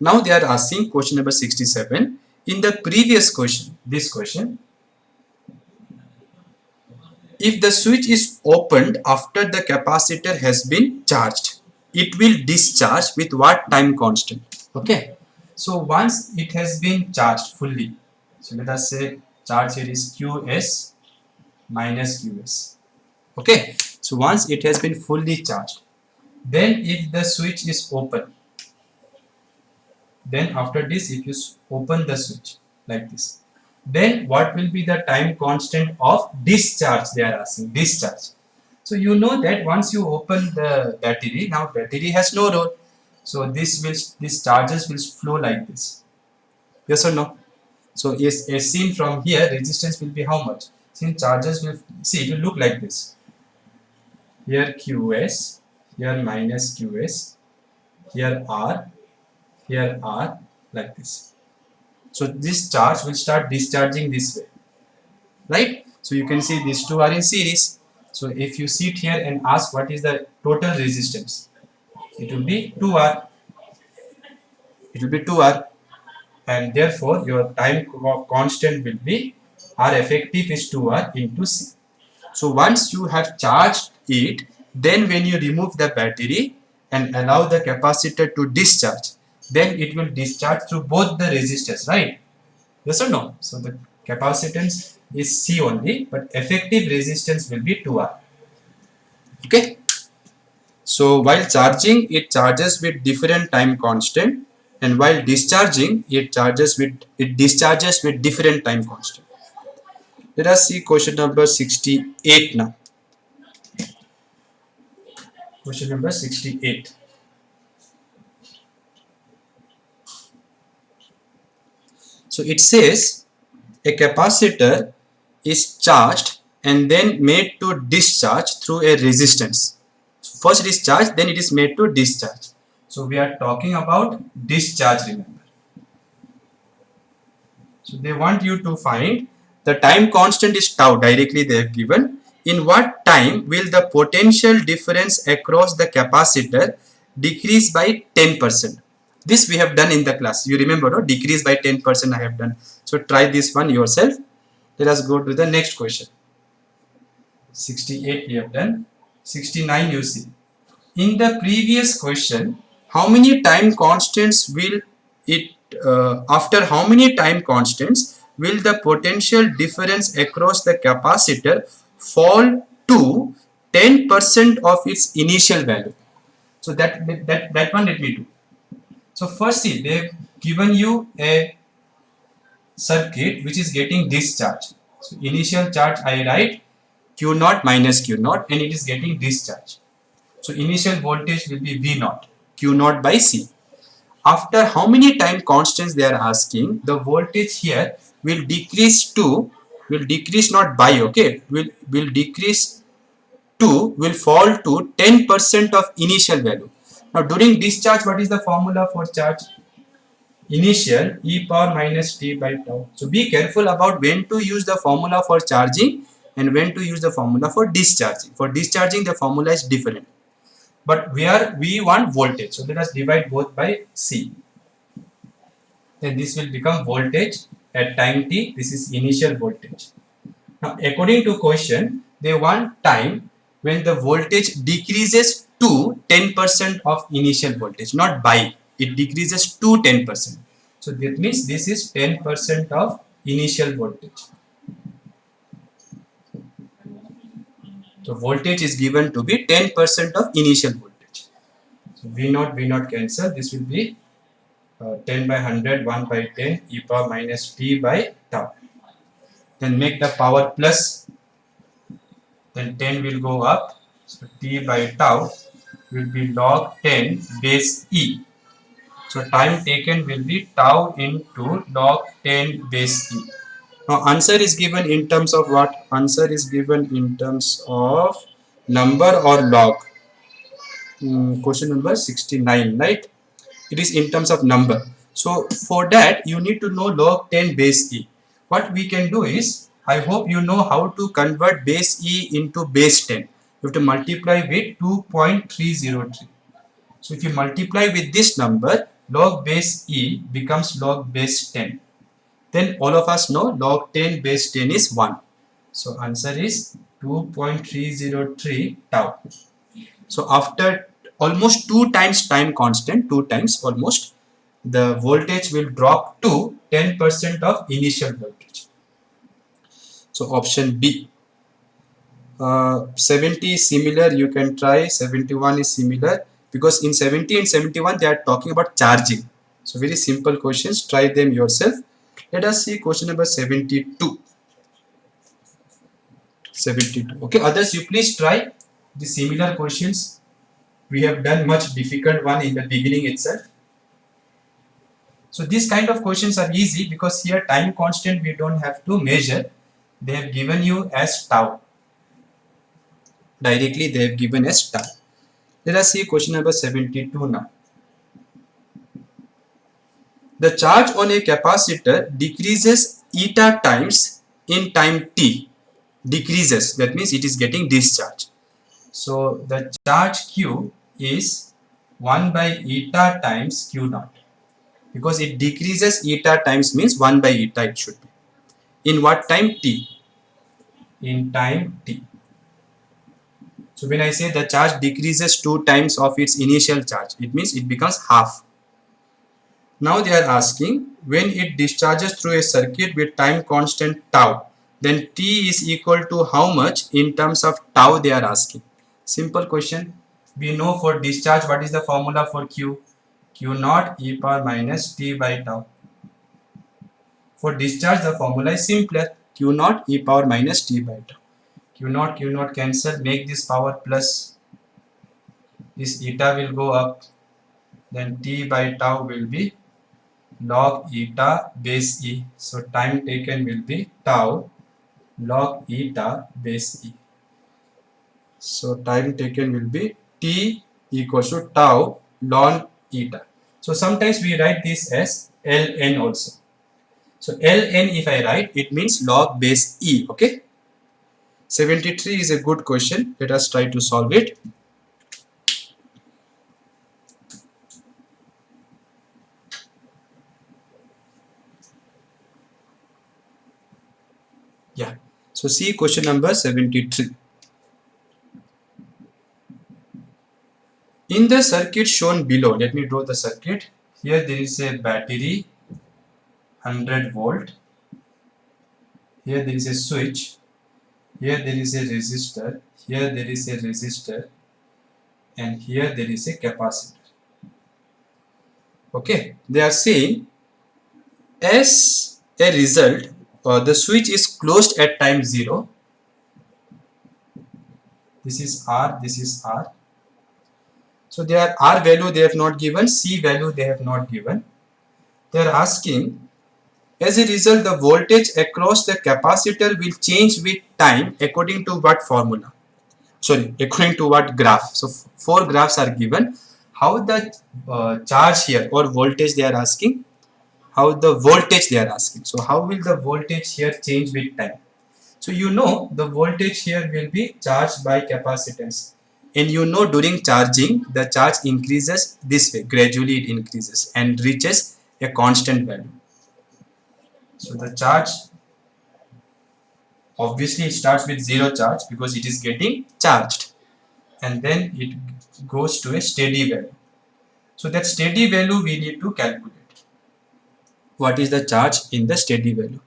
Now they are asking question number 67. In the previous question, this question, if the switch is opened after the capacitor has been charged, it will discharge with what time constant? Okay. So once it has been charged fully, so let us say charge here is Qs minus Qs. Okay. So once it has been fully charged, then if the switch is open, then after this if you open the switch like this, then what will be the time constant of discharge? They are asking discharge. So you know that once you open the battery, now battery has no role, so this charges will flow like this. Yes or no? So yes, as seen from here, resistance will be how much? Since charges will, see, it will look like this. Here Qs, here minus Qs, here R, here R, like this. So this charge will start discharging this way, right? So you can see these two are in series. So if you sit here and ask what is the total resistance, it will be 2R. It will be 2R, and therefore your time constant will be R effective is 2R into C. So once you have charged it, then when you remove the battery and allow the capacitor to discharge, then it will discharge through both the resistors, right? Yes or no? So the capacitance is C only, but effective resistance will be 2R. Okay. So while charging, it charges with different time constant, and while discharging, it discharges with different time constant. Let us see question number 68 now. Question number 68. So it says a capacitor is charged and then made to discharge through a resistance. First discharge, then it is made to discharge. So we are talking about discharge, remember. So they want you to find the time constant is tau, directly they have given. In what time will the potential difference across the capacitor decrease by 10%? This we have done in the class. You remember, no? Decrease by 10% I have done. So try this one yourself. Let us go to the next question. 68 we have done. 69 you see. In the previous question, how many time constants will it after how many time constants will the potential difference across the capacitor fall to 10% of its initial value? So that one let me do. So first see, they've given you a circuit which is getting discharged. So initial charge I write Q naught minus Q naught, and it is getting discharged. So initial voltage will be V naught, Q naught by C. After how many time constants they are asking, the voltage here will decrease not by, okay, will decrease to, will fall to 10% of initial value. Now during discharge, what is the formula for charge? Initial e power minus t by tau. So be careful about when to use the formula for charging and when to use the formula for discharging. For discharging, the formula is different. But we want voltage, so let us divide both by C. Then this will become voltage at time t. This is initial voltage. Now according to question, they want time when the voltage decreases to 10% of initial voltage, not by, it decreases to 10%. So that means this is 10% of initial voltage. So voltage is given to be 10% of initial voltage. So V naught cancel. This will be 10 by 100, 1 by 10 e power minus t by tau. Then make the power plus, then 10 will go up. So t by tau will be log 10 base e. So time taken will be tau into log 10 base e. Now answer is given in terms of what? Answer is given in terms of number or log. Question number 69, right? It is in terms of number. So for that you need to know log 10 base e. What we can do is, I hope you know how to convert base e into base 10. You have to multiply with 2.303. So if you multiply with this number, log base e becomes log base 10. Then all of us know log 10 base 10 is 1. So answer is 2.303 tau. So after almost 2 times time constant, 2 times almost, the voltage will drop to 10% of initial voltage. So option B. 70 is similar, you can try. 71 is similar, because in 70 and 71 they are talking about charging. So very simple questions, try them yourself. Let us see question number 72. 72. Okay, others, you please try the similar questions. We have done much difficult one in the beginning itself. So these kind of questions are easy because here time constant we don't have to measure. They have given you as tau. Directly they have given as tau. Let us see question number 72 now. The charge on a capacitor decreases eta times in time t. Decreases, that means it is getting discharged. So the charge Q is 1 by eta times Q naught. Because it decreases eta times means 1 by eta it should be. In what time? T. In time t. So when I say the charge decreases 2 times of its initial charge, it means it becomes half. Now they are asking, when it discharges through a circuit with time constant tau, then t is equal to how much in terms of tau they are asking. Simple question. We know for discharge what is the formula for Q? Q naught e power minus t by tau. For discharge the formula is simpler. Q naught e power minus t by tau. Q naught cancel, make this power plus. This eta will go up. Then t by tau will be log eta base e. So time taken will be tau log eta base e. So time taken will be t equals to tau ln eta. So sometimes we write this as ln also. So ln if I write, it means log base e. Okay. 73 is a good question. Let us try to solve it. Yeah. So see question number 73. In the circuit shown below, let me draw the circuit. Here there is a battery 100 volt. Here there is a switch. Here there is a resistor. Here there is a resistor. And here there is a capacitor. Okay, they are saying as a result, the switch is closed at time 0. This is R, this is R. So their R value they have not given, C value they have not given. They are asking, as a result, the voltage across the capacitor will change with time according to what formula? Sorry, according to what graph? So 4 graphs are given. How the charge here or voltage they are asking? How the voltage they are asking? So how will the voltage here change with time? So you know the voltage here will be charged by capacitance, and you know during charging the charge increases this way, gradually it increases and reaches a constant value. So the charge obviously it starts with 0 charge because it is getting charged, and then it goes to a steady value. So that steady value we need to calculate. What is the charge in the steady value?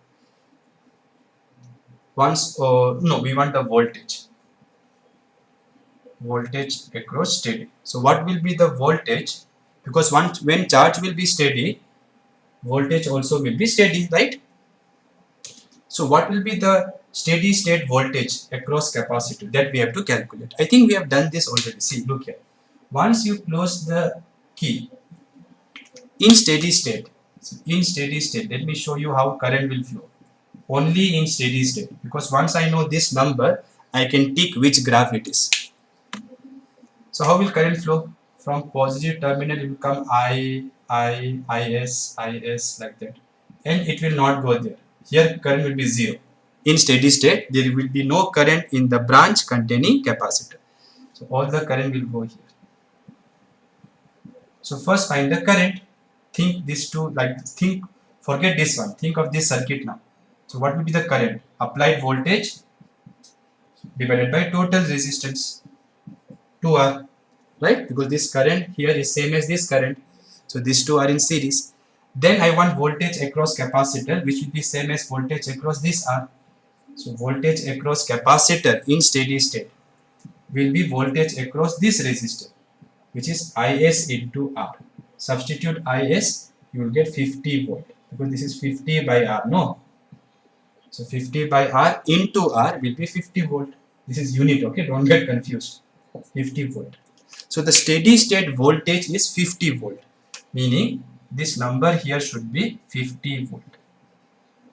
We want the voltage across steady. So what will be the voltage? Because when charge will be steady, voltage also will be steady, right? So what will be the steady state voltage across capacitor? That we have to calculate. I think we have done this already. See, look here. Once you close the key in steady state, let me show you how current will flow. Only in steady state, because once I know this number, I can tick which graph it is. So how will current flow? From positive terminal it will come Is like that, and it will not go there. Here current will be 0. In steady state there will be no current in the branch containing capacitor. So all the current will go here. So first find the current. Think this two, forget this one. Think of this circuit now. So what will be the current? Applied voltage divided by total resistance, 2R, right? Because this current here is same as this current. So these two are in series. Then I want voltage across capacitor, which will be same as voltage across this R. So voltage across capacitor in steady state will be voltage across this resistor, which is Is into R. Substitute Is, you will get 50 volt, because this is 50 by R, no? So 50 by R into R will be 50 volt. This is unit, okay? Don't get confused. 50 volt. So the steady state voltage is 50 volt, meaning this number here should be 50 volt.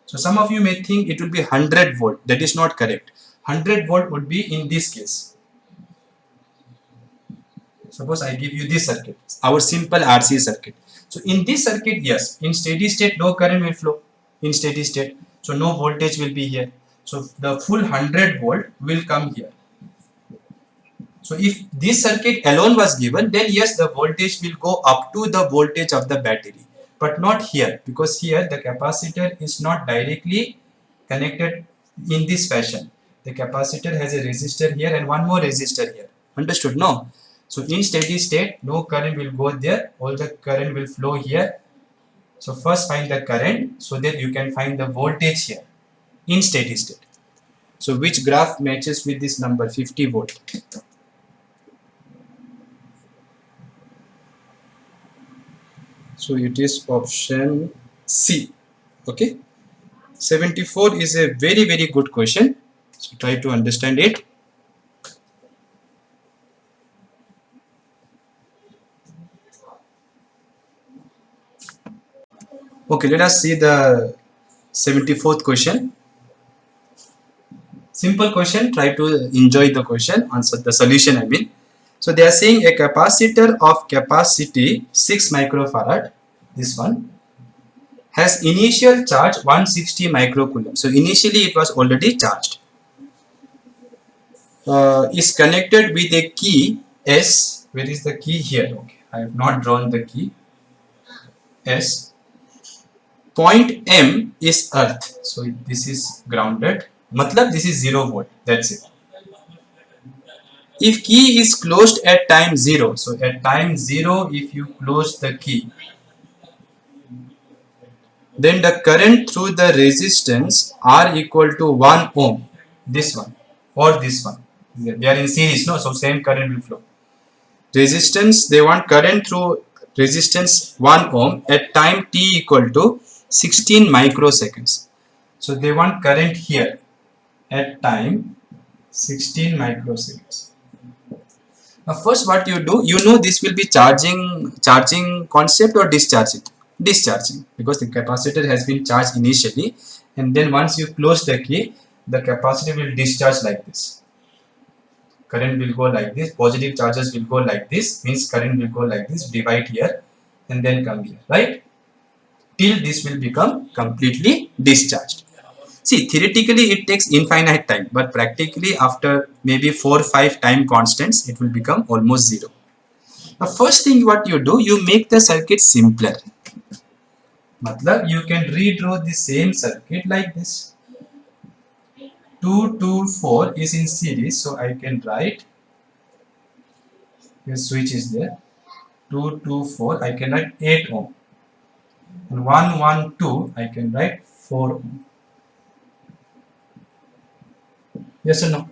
So some of you may think it will be 100 volt. That is not correct. 100 volt would be in this case. Suppose I give you this circuit, our simple RC circuit. So in this circuit, yes, in steady state no current will flow in steady state. So no voltage will be here. So the full 100 volt will come here. So if this circuit alone was given, then yes, the voltage will go up to the voltage of the battery, but not here, because here the capacitor is not directly connected in this fashion. The capacitor has a resistor here and one more resistor here. Understood? No. So in steady state, no current will go there. All the current will flow here. So first find the current so that you can find the voltage here in steady state. So which graph matches with this number 50 volt? So it is option C. Okay. 74 is a very, very good question. So try to understand it. Okay, let us see the 74th question. Simple question. Try to enjoy the question, answer the solution, I mean. So they are saying a capacitor of capacity 6 microfarad, this one, has initial charge 160 microcoulomb. So initially it was already charged. Is connected with a key S. Where is the key? Here. Okay, I have not drawn the key. S. Point M is earth. So this is grounded. Matlab this is 0 volt. That's it. If key is closed at time 0, so at time 0 if you close the key, then the current through the resistance R equal to 1 ohm, this one or this one, they are in series, no, so same current will flow. Resistance, they want current through resistance 1 ohm at time t equal to 16 microseconds. So they want current here at time 16 microseconds. Now first what you do, you know this will be charging concept or discharging? Discharging, because the capacitor has been charged initially, and then once you close the key, the capacitor will discharge like this. Current will go like this, positive charges will go like this, means current will go like this, divide here and then come here, right? Till this will become completely discharged. See, theoretically it takes infinite time, but practically after maybe 4 or 5 time constants, it will become almost zero. The first thing what you do, you make the circuit simpler. Matlab, you can redraw the same circuit like this. 2 to 4 is in series, so I can write, the switch is there, 2 to 4, I can write 8 ohm. And 1, 1, 2, I can write 4 ohm. Yes or no?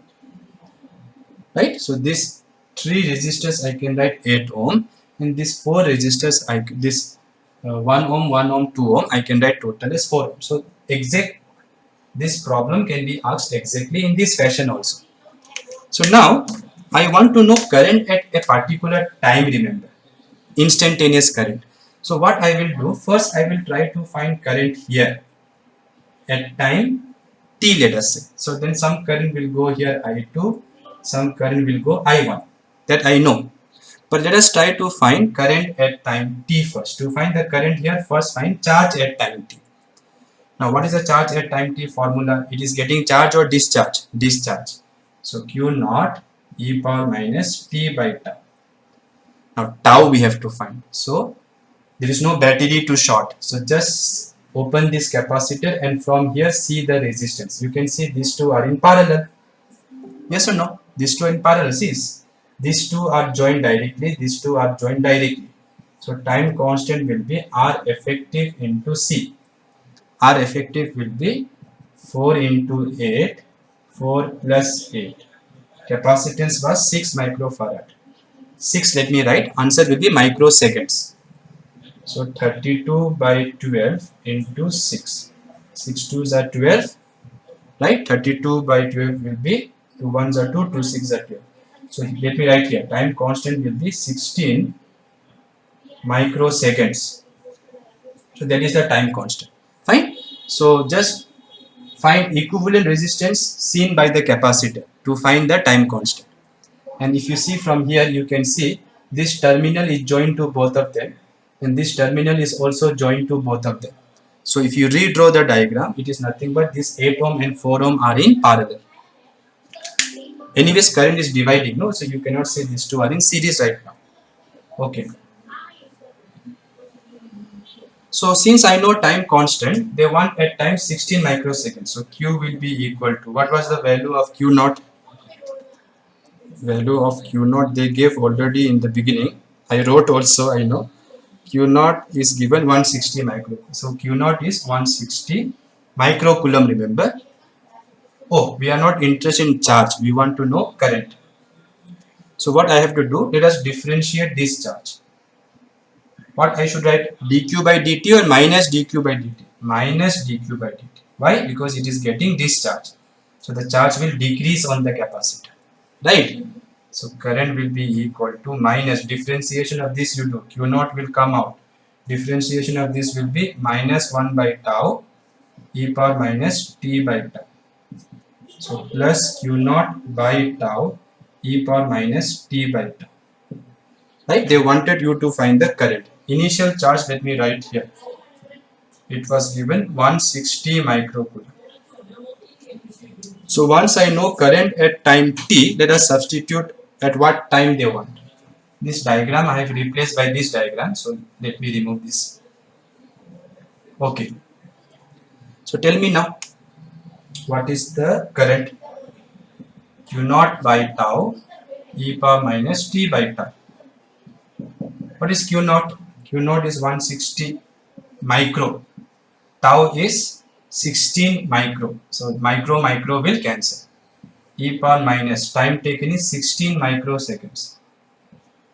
Right? So this 3 resistors I can write 8 ohm, and this 4 resistors, this 1 ohm, 1 ohm, 2 ohm, I can write total as 4 ohm. So this problem can be asked exactly in this fashion also. So now I want to know current at a particular time, remember, instantaneous current. So what I will do, first I will try to find current here at time t, let us say. So then some current will go here I2, some current will go I1, that I know. But let us try to find current at time t first. To find the current here, first find charge at time t. Now what is the charge at time t formula? It is getting charge or discharge? Discharge. So Q naught e power minus t by tau. Now tau we have to find. So there is no battery to short. So just open this capacitor and from here see the resistance. You can see these two are in parallel. Yes or no? These two are in parallel. See, these two are joined directly. These two are joined directly. So time constant will be R effective into C. R effective will be 4 into 8, 4 plus 8. Capacitance was 6 microfarad. 6, let me write. Answer will be microseconds. So 32 by 12 into 6. 6 2s are 12, right? 32 by 12 will be 2 1s are 2, 2 6s are 12. So let me write here. Time constant will be 16 microseconds. So that is the time constant. Fine. So just find equivalent resistance seen by the capacitor to find the time constant. And if you see from here, you can see this terminal is joined to both of them, and this terminal is also joined to both of them. So if you redraw the diagram, it is nothing but this 8 ohm and 4 ohm are in parallel. Anyways, current is dividing, no? So you cannot say these two are in series right now. Okay. So since I know time constant, they want at time 16 microseconds. So Q will be equal to, what was the value of Q naught? Value of Q naught they gave already in the beginning. I wrote also, I know. Q naught is given 160 micro. So Q naught is 160 microcoulomb, remember. Oh, we are not interested in charge. We want to know current. So what I have to do, let us differentiate this charge. What I should write, dq by dt or minus dq by dt? Minus dq by dt. Why? Because it is getting discharged. So the charge will decrease on the capacitor. Right? So current will be equal to minus differentiation of this you do. Q naught will come out. Differentiation of this will be minus 1 by tau e power minus t by tau. So plus Q naught by tau e power minus t by tau. Right? They wanted you to find the current. Initial charge, let me write here. It was given 160 microcoulomb. So once I know current at time t, let us substitute at what time they want. This diagram I have replaced by this diagram. So let me remove this. Okay. So tell me now, what is the current? Q naught by tau e power minus t by tau. What is q naught? Q naught is 160 micro. Tau is 16 micro. So micro will cancel. E power minus time taken is 16 microseconds.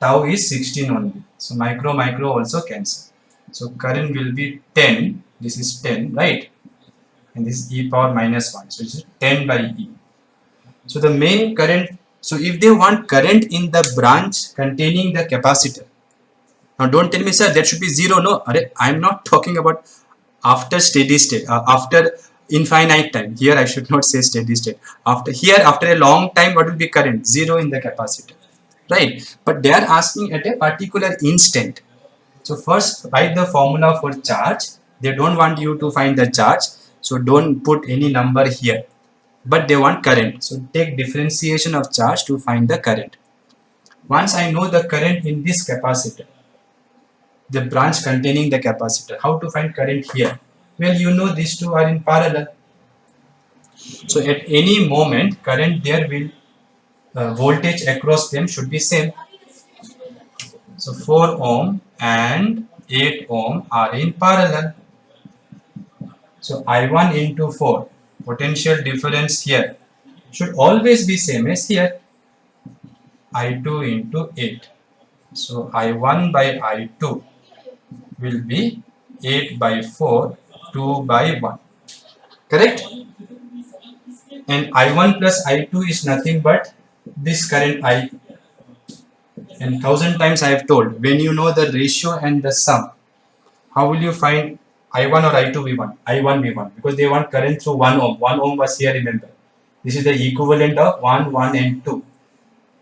Tau is 16 only. So micro also cancel. So current will be 10. This is 10, right? And this is e power minus 1. So it's 10 by e. So the main current. So if they want current in the branch containing the capacitor. Now don't tell me, sir, that should be 0. No, I'm not talking about after steady state, after infinite time. Here I should not say steady state. After a long time, what will be current? 0 in the capacitor, right? But they are asking at a particular instant. So first write the formula for charge. They don't want you to find the charge, so don't put any number here. But they want current. So take differentiation of charge to find the current. Once I know the current in this capacitor, the branch containing the capacitor, how to find current here? Well, you know these two are in parallel. So at any moment, current there will voltage across them should be same. So 4 ohm and 8 ohm are in parallel. So I1 into 4, potential difference here should always be same as here. I2 into 8. So I1 by I2 will be 8 by 4, 2 by 1. Correct? And I1 plus I2 is nothing but this current I. And 1000 times I have told, when you know the ratio and the sum, how will you find I1 or I2 V1? I1 V1, because they want current through 1 ohm. 1 ohm was here, remember. This is the equivalent of 1, 1 and 2.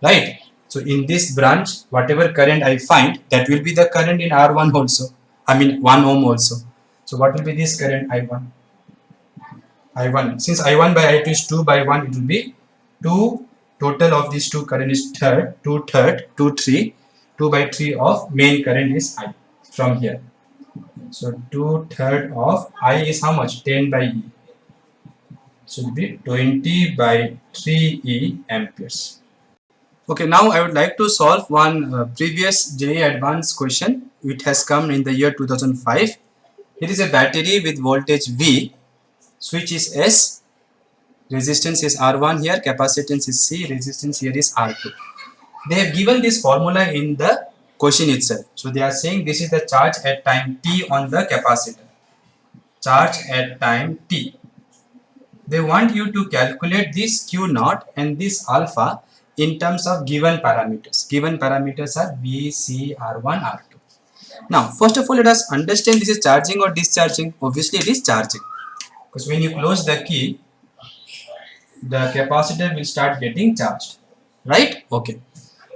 Right? So in this branch, whatever current I find, that will be the current in R1 also. I mean 1 ohm also. So what will be this current I1? I1. Since I1 by I2 is 2 by 1, it will be 2. Total of these two current is 2 3. 2 by 3 of main current is I from here. So 2/3 of I is how much? 10 by E. So it will be 20 by 3 E amperes. Okay, now I would like to solve one previous JEE advanced question. It has come in the year 2005. It is a battery with voltage V, switch is S, resistance is R1 here, capacitance is C, resistance here is R2. They have given this formula in the question itself. So they are saying this is the charge at time t on the capacitor. Charge at time t. They want you to calculate this Q naught and this alpha in terms of given parameters. Given parameters are V, C, R1, R2. Now, first of all, let us understand this is charging or discharging. Obviously, it is charging. Because when you close the key, the capacitor will start getting charged. Right? Okay.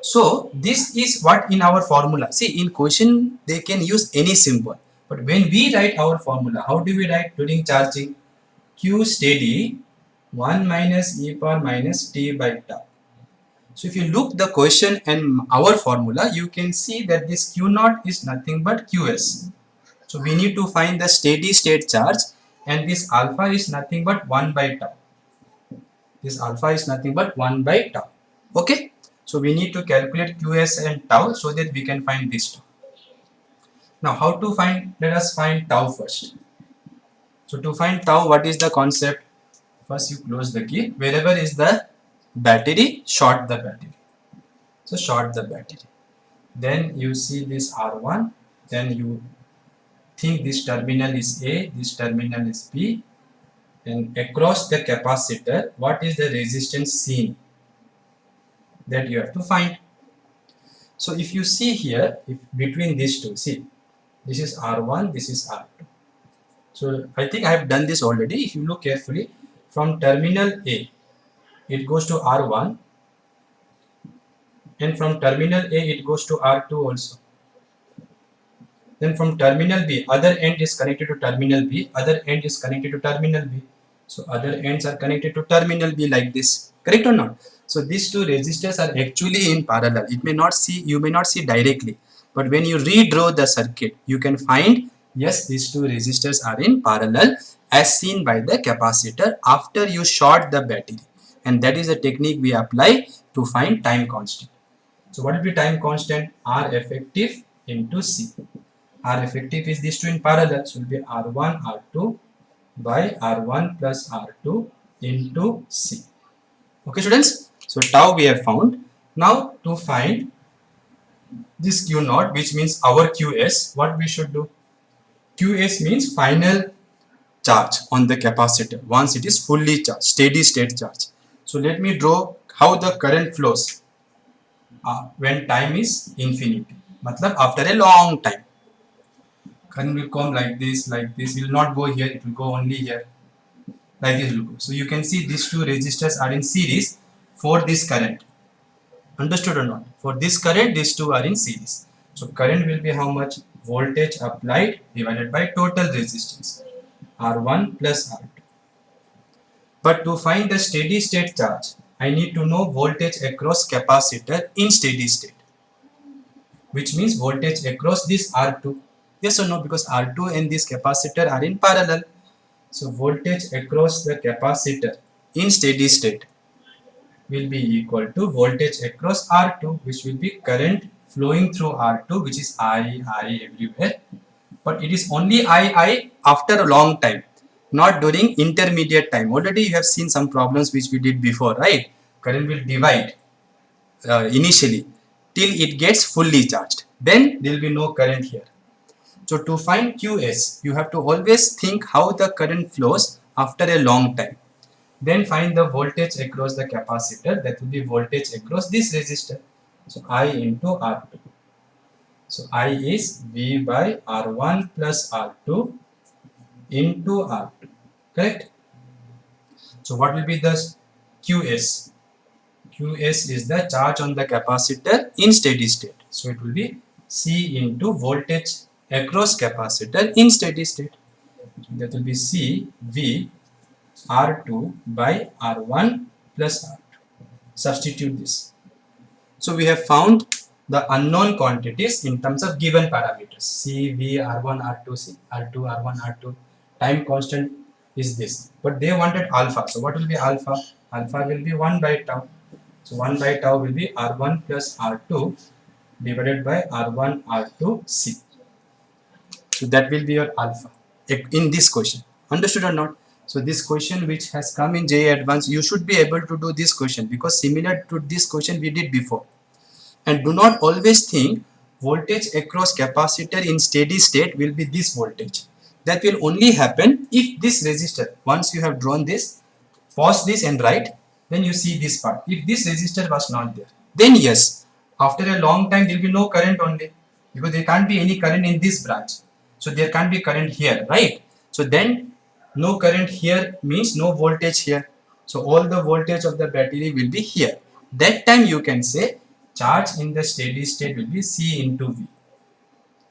So, this is what in our formula. See, in question, they can use any symbol. But when we write our formula, how do we write during charging? Q steady 1 minus e power minus t by tau. So if you look the question and our formula, you can see that this Q naught is nothing but Qs. So we need to find the steady state charge, and this alpha is nothing but 1 by tau. This alpha is nothing but 1 by tau. Okay. So we need to calculate Qs and tau so that we can find this tau. Now how to find? Let us find tau first. So to find tau, what is the concept? First you close the key. Wherever is the battery, short the battery. So short the battery. Then you see this R1. Then you think this terminal is A, this terminal is B. And across the capacitor, what is the resistance seen? That you have to find. So if you see here, if between these two, see, this is R1, this is R2. So I think I have done this already. If you look carefully, from terminal A, it goes to R1, and from terminal A, it goes to R2 also. Then from terminal B, other end is connected to terminal B, other end is connected to terminal B. So other ends are connected to terminal B like this. Correct or not? So these two resistors are actually in parallel. You may not see directly, but when you redraw the circuit, you can find yes, these two resistors are in parallel as seen by the capacitor after you short the battery. And that is the technique we apply to find time constant. So what will be time constant? R effective into C. R effective is these two in parallel, so it will be R1 R2 by R1 plus R2 into C. Okay students, so tau we have found. Now to find this Q naught, which means our QS, what we should do? QS means final charge on the capacitor once it is fully charged, steady state charge. So let me draw how the current flows when time is infinity. Matlab after a long time. Current will come like this, it will not go here, it will go only here. Like this will go. So you can see these two resistors are in series for this current. Understood or not? For this current, these two are in series. So current will be how much? Voltage applied divided by total resistance. R1 plus R2. But to find the steady state charge, I need to know voltage across capacitor in steady state. Which means voltage across this R2. Yes or no? Because R2 and this capacitor are in parallel. So voltage across the capacitor in steady state will be equal to voltage across R2, which will be current flowing through R2, which is I everywhere. But it is only I after a long time, not during intermediate time. Already you have seen some problems which we did before, right? Current will divide initially till it gets fully charged. Then there will be no current here. So to find QS, you have to always think how the current flows after a long time. Then find the voltage across the capacitor, that will be voltage across this resistor. So I into R2. So I is V by R1 plus R2 into R2. Correct? So what will be the QS? QS is the charge on the capacitor in steady state. So it will be C into voltage across capacitor in steady state. So that will be C V R2 by R1 plus R2. Substitute this. So we have found the unknown quantities in terms of given parameters. C, V, R1, R2, C, R2, R1, R2. Time constant is this. But they wanted alpha. So what will be alpha? Alpha will be 1 by tau. So 1 by tau will be R1 plus R2 divided by R1, R2, C. So that will be your alpha in this question. Understood or not? So this question which has come in JEE Advanced, you should be able to do this question because similar to this question we did before. And do not always think voltage across capacitor in steady state will be this voltage. That will only happen if this resistor, once you have drawn this, pause this and write, then you see this part. If this resistor was not there, then yes, after a long time there will be no current only because there can't be any current in this branch. So there can't be current here, right? So then no current here means no voltage here. So all the voltage of the battery will be here. That time you can say charge in the steady state will be C into V.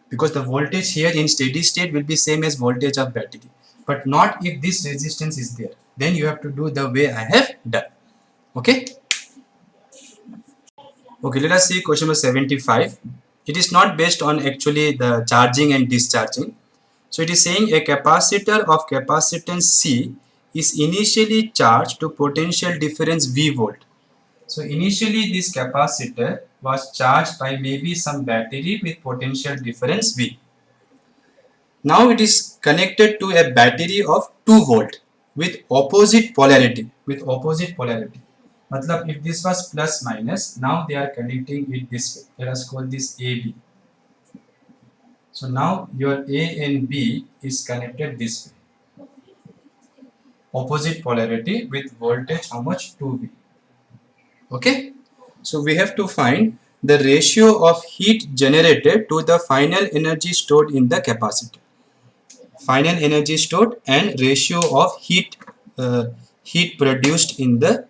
Because the voltage here in steady state will be same as voltage of battery. But not if this resistance is there. Then you have to do the way I have done. Okay. Okay, let us see question number 75. It is not based on actually the charging and discharging. So it is saying a capacitor of capacitance C is initially charged to potential difference V volt. So initially this capacitor was charged by maybe some battery with potential difference V. Now it is connected to a battery of 2 volt with opposite polarity. Matlab if this was plus minus, now they are connecting it this way. Let us call this AB. So now your A and B is connected this way. Opposite polarity with voltage how much? 2V. Okay. So we have to find the ratio of heat generated to the final energy stored in the capacitor. Final energy stored and ratio of heat produced in the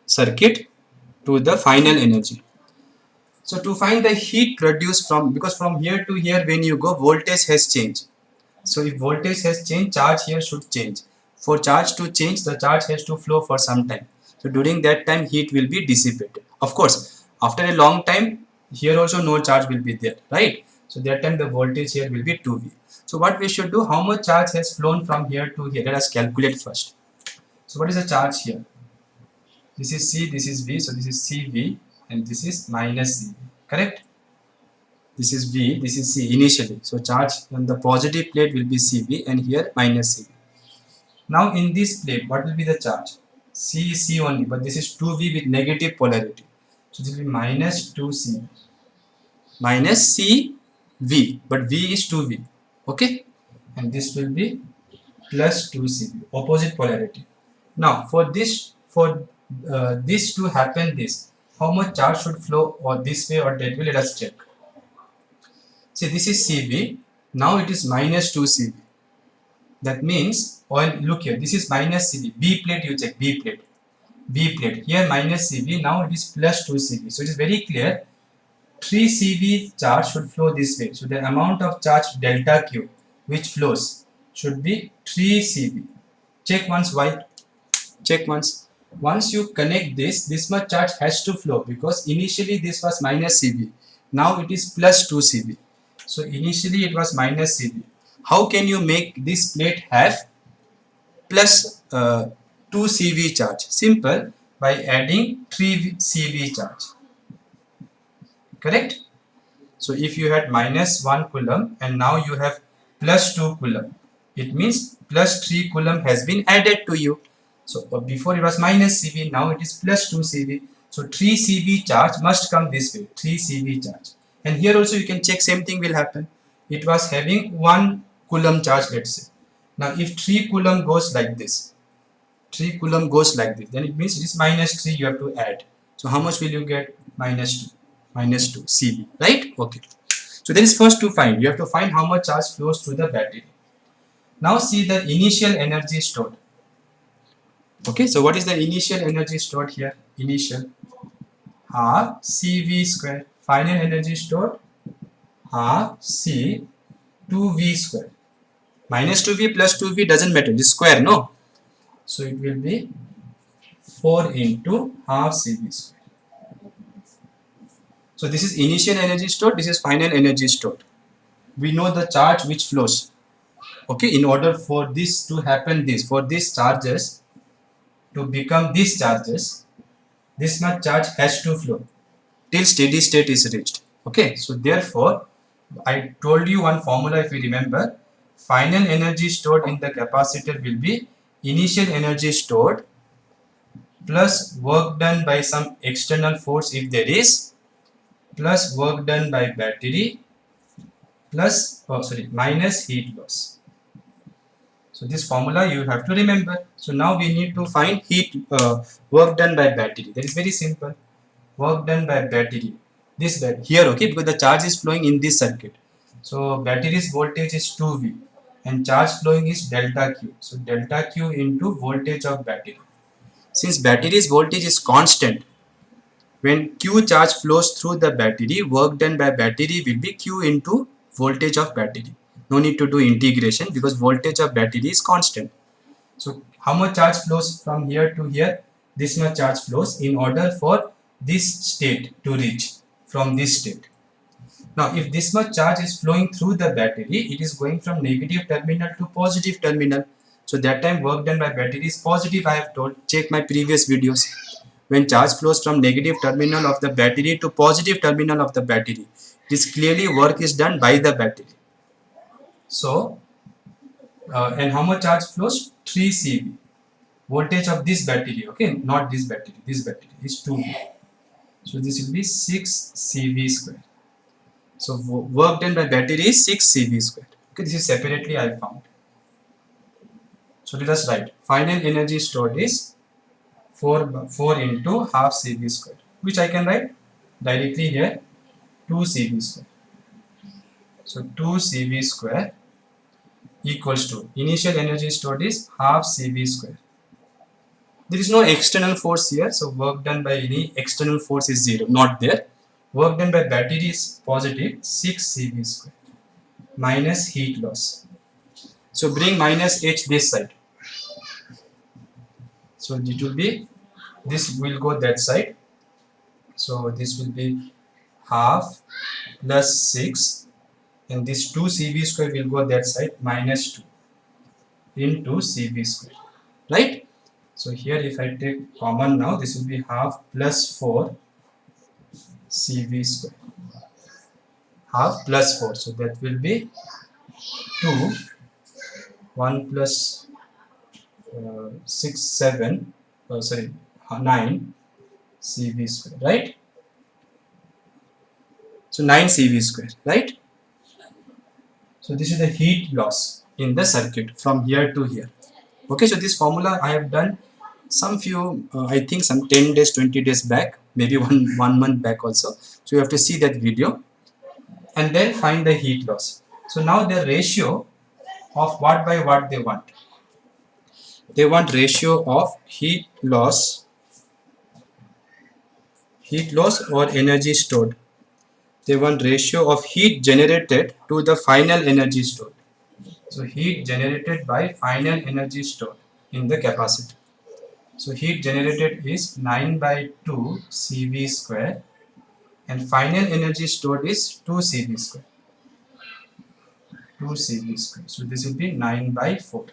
circuit to the final energy. So to find the heat produced because from here to here when you go, voltage has changed. So if voltage has changed, charge here should change. For charge to change, the charge has to flow for some time. So during that time, heat will be dissipated. Of course, after a long time, here also no charge will be there, right? So that time the voltage here will be 2V. So what we should do, how much charge has flown from here to here? Let us calculate first. So what is the charge here? This is C, this is V, so this is CV and this is minus CV, correct? This is V, this is C initially. So charge on the positive plate will be CV and here minus CV. Now in this plate, what will be the charge? C is C only, but this is 2V with negative polarity. So this will be minus 2CV. Minus CV, but V is 2V. Okay? And this will be plus 2CV, opposite polarity. Now for this to happen, how much charge should flow or this way or that way? Let us check. See, this is CV. Now it is minus 2CV. That means, look here, this is minus CV. B plate, you check, B plate. B plate. Here minus CV. Now it is plus 2CV. So it is very clear. 3CV charge should flow this way. So the amount of charge delta Q which flows should be 3CV. Check once why. Check once. Once you connect this much charge has to flow because initially this was minus CV. Now it is plus 2CV. So initially it was minus CV. How can you make this plate have plus 2CV charge? Simple, by adding 3CV charge. Correct? So if you had minus 1 coulomb and now you have plus 2 coulomb, it means plus 3 coulomb has been added to you. So before it was minus CV, now it is plus 2 CV. So 3 CV charge must come this way, 3 CV charge. And here also you can check same thing will happen. It was having 1 coulomb charge, let's say. Now if 3 coulomb goes like this, 3 coulomb goes like this, then it means it is minus 3 you have to add. So how much will you get? Minus 2. Minus 2 CV, right? Okay. So there is first to find. You have to find how much charge flows through the battery. Now see the initial energy stored. Okay, so what is the initial energy stored here? Initial half CV square. Final energy stored half C 2V square. Minus 2V plus 2V doesn't matter. This square, no? So it will be 4 into half CV square. So this is initial energy stored. This is final energy stored. We know the charge which flows. Okay, in order for this to happen, for these charges to become these charges, this much charge has to flow till steady state is reached. Okay, so therefore I told you one formula, if you remember. Final energy stored in the capacitor will be initial energy stored plus work done by some external force if there is, plus work done by battery plus minus heat loss. So this formula you have to remember. So now we need to find work done by battery. That is very simple. Work done by battery. This here, okay, because the charge is flowing in this circuit. So battery's voltage is 2V and charge flowing is delta Q. So delta Q into voltage of battery. Since battery's voltage is constant, when Q charge flows through the battery, work done by battery will be Q into voltage of battery. No need to do integration because voltage of battery is constant. So how much charge flows from here to here? This much charge flows in order for this state to reach from this state. Now if this much charge is flowing through the battery, it is going from negative terminal to positive terminal. So that time work done by battery is positive. I have told, check my previous videos. When charge flows from negative terminal of the battery to positive terminal of the battery, this clearly work is done by the battery. So and how much charge flows? 3 CV. Voltage of this battery, okay, not this battery is 2V. So this will be 6 CV square. So work done by battery is 6 CV square. Okay, this is separately I found. So let us write. Final energy stored is 4 into half CV square, which I can write directly here, 2 CV square. So 2 CV square equals to initial energy stored is half CV square. There is no external force here, so work done by any external force is 0, not there. Work done by battery is positive, 6 CV square minus heat loss. So bring minus H this side. So it will be, this will go that side. So this will be half plus 6 and this 2 CV square will go that side minus 2 into CV square, right? So here if I take common now, this will be half plus 4 CV square. Half plus 4. So that will be 2, 1 plus 6, 7, sorry, 9 CV square, right? So 9 CV square, right? So this is the heat loss in the circuit from here to here. Okay, so this formula I have done some few, I think some 10 days, 20 days back, maybe one month back also. So you have to see that video and then find the heat loss. So now the ratio of what by what they want. They want ratio of heat loss or energy stored. They want ratio of heat generated to the final energy stored. So heat generated by final energy stored in the capacitor. So heat generated is 9 by 2 CV square and final energy stored is 2 CV square. 2 CV square. So this will be 9 by 4.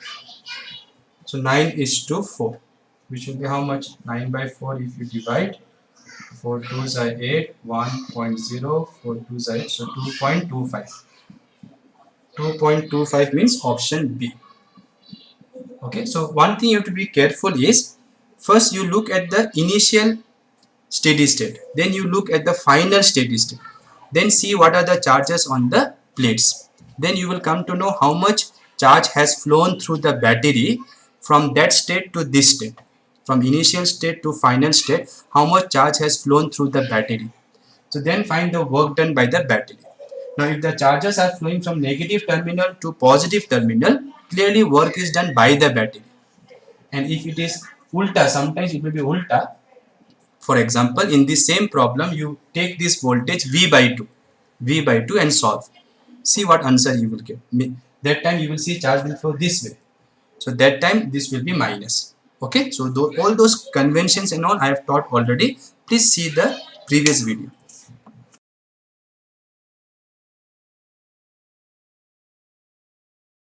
So 9 is to 4, which will be how much? 9 by 4 if you divide. 4 2s are 8, 1.0, 4 2s are 8, so 2.25. 2.25 means option B. Okay, so one thing you have to be careful is, first you look at the initial steady state, then you look at the final steady state, then see what are the charges on the plates, then you will come to know how much charge has flown through the battery from that state to this state, from initial state to final state, how much charge has flown through the battery. So then find the work done by the battery. Now if the charges are flowing from negative terminal to positive terminal, clearly work is done by the battery. And if it is ulta, sometimes it will be ulta. For example, in the same problem, you take this voltage V by 2 and solve. See what answer you will get. That time you will see charge will flow this way. So that time this will be minus. Okay, so all those conventions and all I have taught already. Please see the previous video.